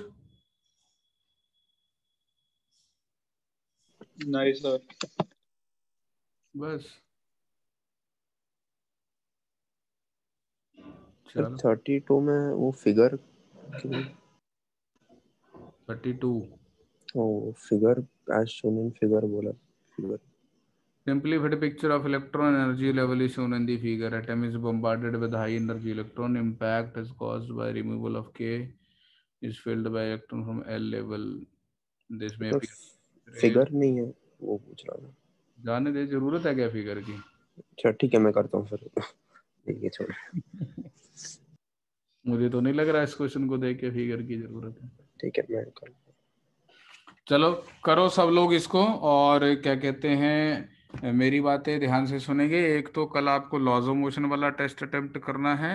नहीं सर। बस सर चलो। 32 में वो फिगर 32 वो figure as shown in figure बोला figure. Simplified picture of electron energy level is shown in the figure. Atom is bombarded with high energy electron. Impact is caused by removal of K is filled by electron from L level. This may तो be figure नहीं है वो पूछ रहा था। जाने दे, जरूरत है क्या फिगर की? अच्छा ठीक है, मैं करता हूँ फिर। ठीक है छोड़। मुझे तो नहीं लग रहा इस क्वेश्चन को देख के फिगर की जरूरत है। ठीक है मैं कर। चलो करो सब लोग इसको, और क्या कहते हैं, मेरी बातें ध्यान से सुनेंगे। एक तो कल आपको लॉज ऑफ मोशन वाला टेस्ट अटेम्प्ट करना है,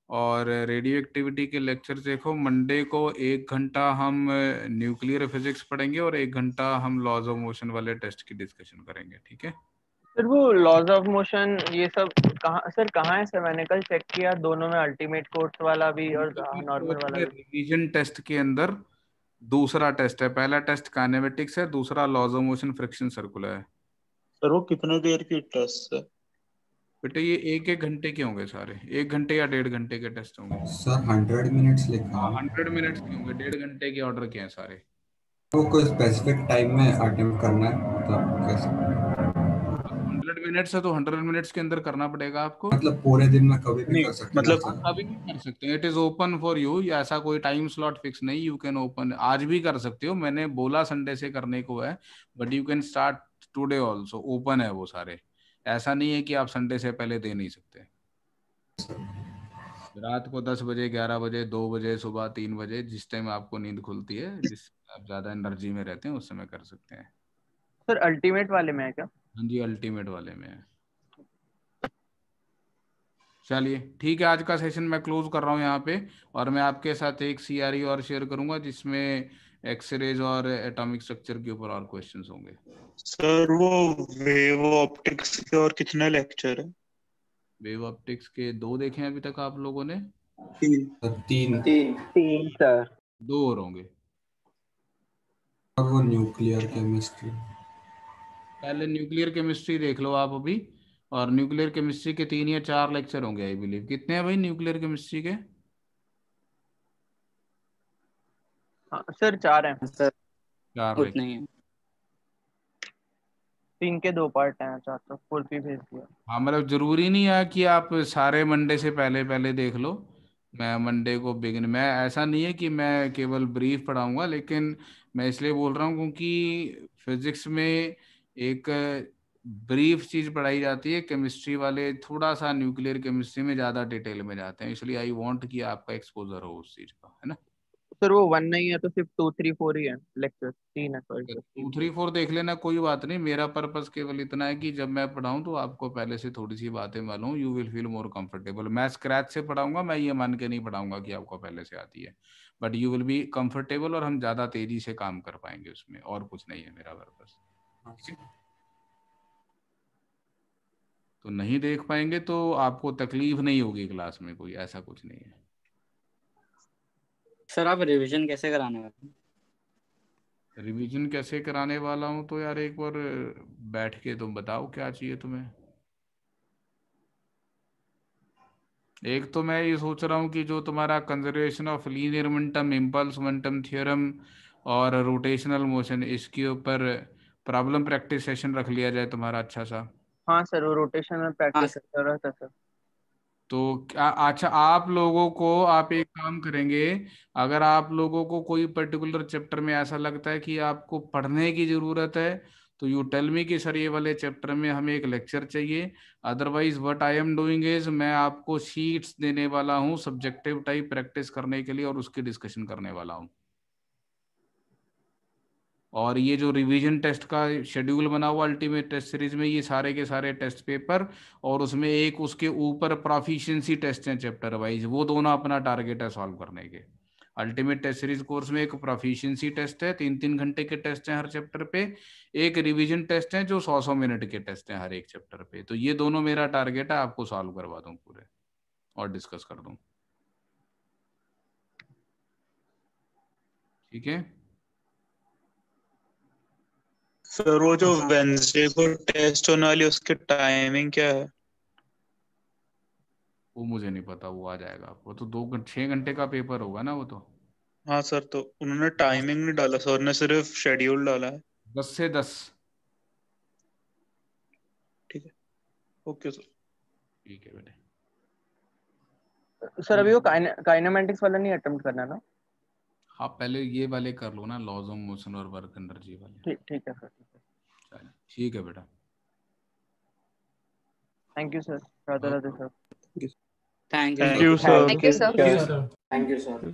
और रेडियो एक्टिविटी के लेक्चर देखो। मंडे को 1 घंटा हम न्यूक्लियर फिजिक्स पढ़ेंगे और 1 घंटा हम लॉज ऑफ मोशन वाले टेस्ट की डिस्कशन करेंगे, ठीक है? सर वो लॉज ऑफ मोशन ये सब कहाँ है सर? मैंने कल चेक किया, दोनों में अल्टीमेट कोर्स वाला भी और नॉर्मल वाला भी। रिवीजन टेस्ट के अंदर दूसरा टेस्ट है, पहला टेस्ट काइनेमेटिक्स है, दूसरा laws of motion friction circular है। सर वो कितने देर की टेस्ट है? बेटे ये 1-1 घंटे के होंगे सारे, 1 घंटे या 1.5 घंटे के टेस्ट होंगे। सर 100 मिनट्स लिखा है। 100 मिनट्स के होंगे, 1.5 घंटे के ऑर्डर के हैं सारे। वो कोई स्पेसिफिक टाइम में अटेम्प्ट करना है, मतलब कैसे? 100 मिनट्स है तो 100 मिनट्स के अंदर करना पड़ेगा आपको। मतलब पूरे दिन में कभी भी कर सकते हैं? मतलब कभी भी कर सकते हैं, it is open for you, ऐसा कोई टाइम स्लॉट फिक्स नहीं। यू कैन ओपन, आज भी कर सकते हो, मैंने बोला संडे से करने को है, but you can start today also, open है वो सारे। ऐसा नहीं है कि आप संडे से पहले दे नहीं सकते। रात को 10 बजे, 11 बजे, 2 बजे, सुबह 3 बजे, जिस टाइम आपको नींद खुलती है, जिस आप ज्यादा एनर्जी में रहते हैं, उस समय कर सकते हैं। सर अल्टीमेट वाले में है क्या? हाँ जी, अल्टीमेट वाले में है। चलिए ठीक है, आज का सेशन मैं क्लोज कर रहा हूँ यहाँ पे, और मैं आपके साथ एक CRE और शेयर करूंगा जिसमें एक्सरेज और एटॉमिक स्ट्रक्चर के ऊपर और क्वेश्चंस होंगे। सर वो वेव ऑप्टिक्स के और कितने लेक्चर है? वेव ऑप्टिक्स के 2 देखे हैं अभी तक आप लोगों ने? 3 सर। 2 और होंगे। और वो न्यूक्लियर केमिस्ट्री। पहले न्यूक्लियर केमिस्ट्री देख लो आप अभी, और न्यूक्लियर केमिस्ट्री के 3 या 4 लेक्चर होंगे आई बिलीव। कितने हैं भाई न्यूक्लियर केमिस्ट्री के? सर 4 हैं सर। 4 उतने लेक्चर। ही हैं। 3 के 2 पार्ट हैं, 4 तो फुल भी भेज दिया। हाँ, मतलब जरूरी नहीं है कि आप सारे मंडे से पहले पहले देख लो। मैं मंडे को बिगिन, मैं ऐसा नहीं है कि मैं केवल ब्रीफ पढ़ाऊंगा, लेकिन मैं इसलिए बोल रहा हूँ क्योंकि फिजिक्स में एक ब्रीफ चीज पढ़ाई जाती है, केमिस्ट्री वाले थोड़ा सा न्यूक्लियर केमिस्ट्री में ज्यादा डिटेल में जाते हैं, इसलिए आई वांट कि आपका एक्सपोजर हो उस चीज का, है ना। सर वो 1 नहीं है तो सिर्फ 2, 3, 4 ही है लेक्चर, 3 है सॉरी सर। 2, 3, 4 देख लेना, कोई बात नहीं। मेरा पर्पस केवल इतना है कि जब मैं पढ़ाऊं तो आपको पहले से थोड़ी सी बातें मालूम, you will feel more comfortable. मैं स्क्रैच से पढ़ाऊंगा, मैं ये मान के नहीं पढ़ाऊंगा कि आपको पहले से आती है, but you will be comfortable और हम ज्यादा तेजी से काम कर पाएंगे उसमें, और कुछ नहीं है मेरा पर्पस। ठीक है, तो नहीं देख पाएंगे तो आपको तकलीफ नहीं होगी क्लास में, कोई ऐसा कुछ नहीं है। सर आप रिवीजन कैसे कराने वाले हैं? रिवीजन कैसे कराने वाला हूँ तो यार एक बार बैठ के तुम बताओ क्या चाहिए तुम्हें। एक तो मैं ये सोच रहा हूँ कि जो तुम्हारा conservation of linear momentum, impulse momentum theorem और रोटेशनल मोशन, इसके ऊपर प्रॉब्लम प्रैक्टिस सेशन रख लिया जाए तुम्हारा अच्छा सा। हाँ सर, वो रोटेशन में प्रैक्टिस कर रहा था सर। तो अच्छा, आप लोगों को, आप एक काम करेंगे, अगर आप लोगों को कोई पर्टिकुलर चैप्टर में ऐसा लगता है कि आपको पढ़ने की जरूरत है, तो यू टेल मी कि सर ये वाले चैप्टर में हमें एक लेक्चर चाहिए। Otherwise what I am doing is, मैं आपको शीट्स देने वाला हूँ सब्जेक्टिव टाइप प्रैक्टिस करने के लिए, और उसकी डिस्कशन करने वाला हूँ। और ये जो रिवीजन टेस्ट का शेड्यूल बना हुआ अल्टीमेट टेस्ट सीरीज में, ये सारे के सारे टेस्ट पेपर, और उसमें एक उसके ऊपर प्रोफिशिएंसी टेस्ट हैं चैप्टर वाइज, वो दोनों अपना टारगेट है सॉल्व करने के। अल्टीमेट टेस्ट सीरीज कोर्स में एक प्रोफिशिएंसी टेस्ट है, 3-3 घंटे के टेस्ट हैं हर चैप्टर पे, एक रिवीजन टेस्ट है जो 100-100 मिनट के टेस्ट हैं हर एक चैप्टर पे। तो ये दोनों मेरा टारगेट है, आपको सॉल्व करवा दूं पूरे और डिस्कस कर दूं। ठीक है सर वो जो वेंसडे को टेस्ट होने वाली उसकी टाइमिंग क्या है? वो मुझे नहीं पता, वो आ जाएगा। वो तो 6 घंटे का पेपर होगा ना वो तो। हाँ सर, तो उन्होंने टाइमिंग नहीं डाला सर ने, सिर्फ शेड्यूल डाला है। 10 से 10। ठीक है, ओके सर। ठीक है बेटे। सर अभी वो काइनेमेटिक्स वाला नहीं अटेम्प्ट करना ना? हाँ, पहले ये वाले कर लो ना, लॉज ऑफ मोशन और वर्क एनर्जी वाले। ठीक है सर। चलिए ठीक है बेटा। Thank you sir. Radhe Radhe sir. Thank you sir. Thank you sir. Thank you sir.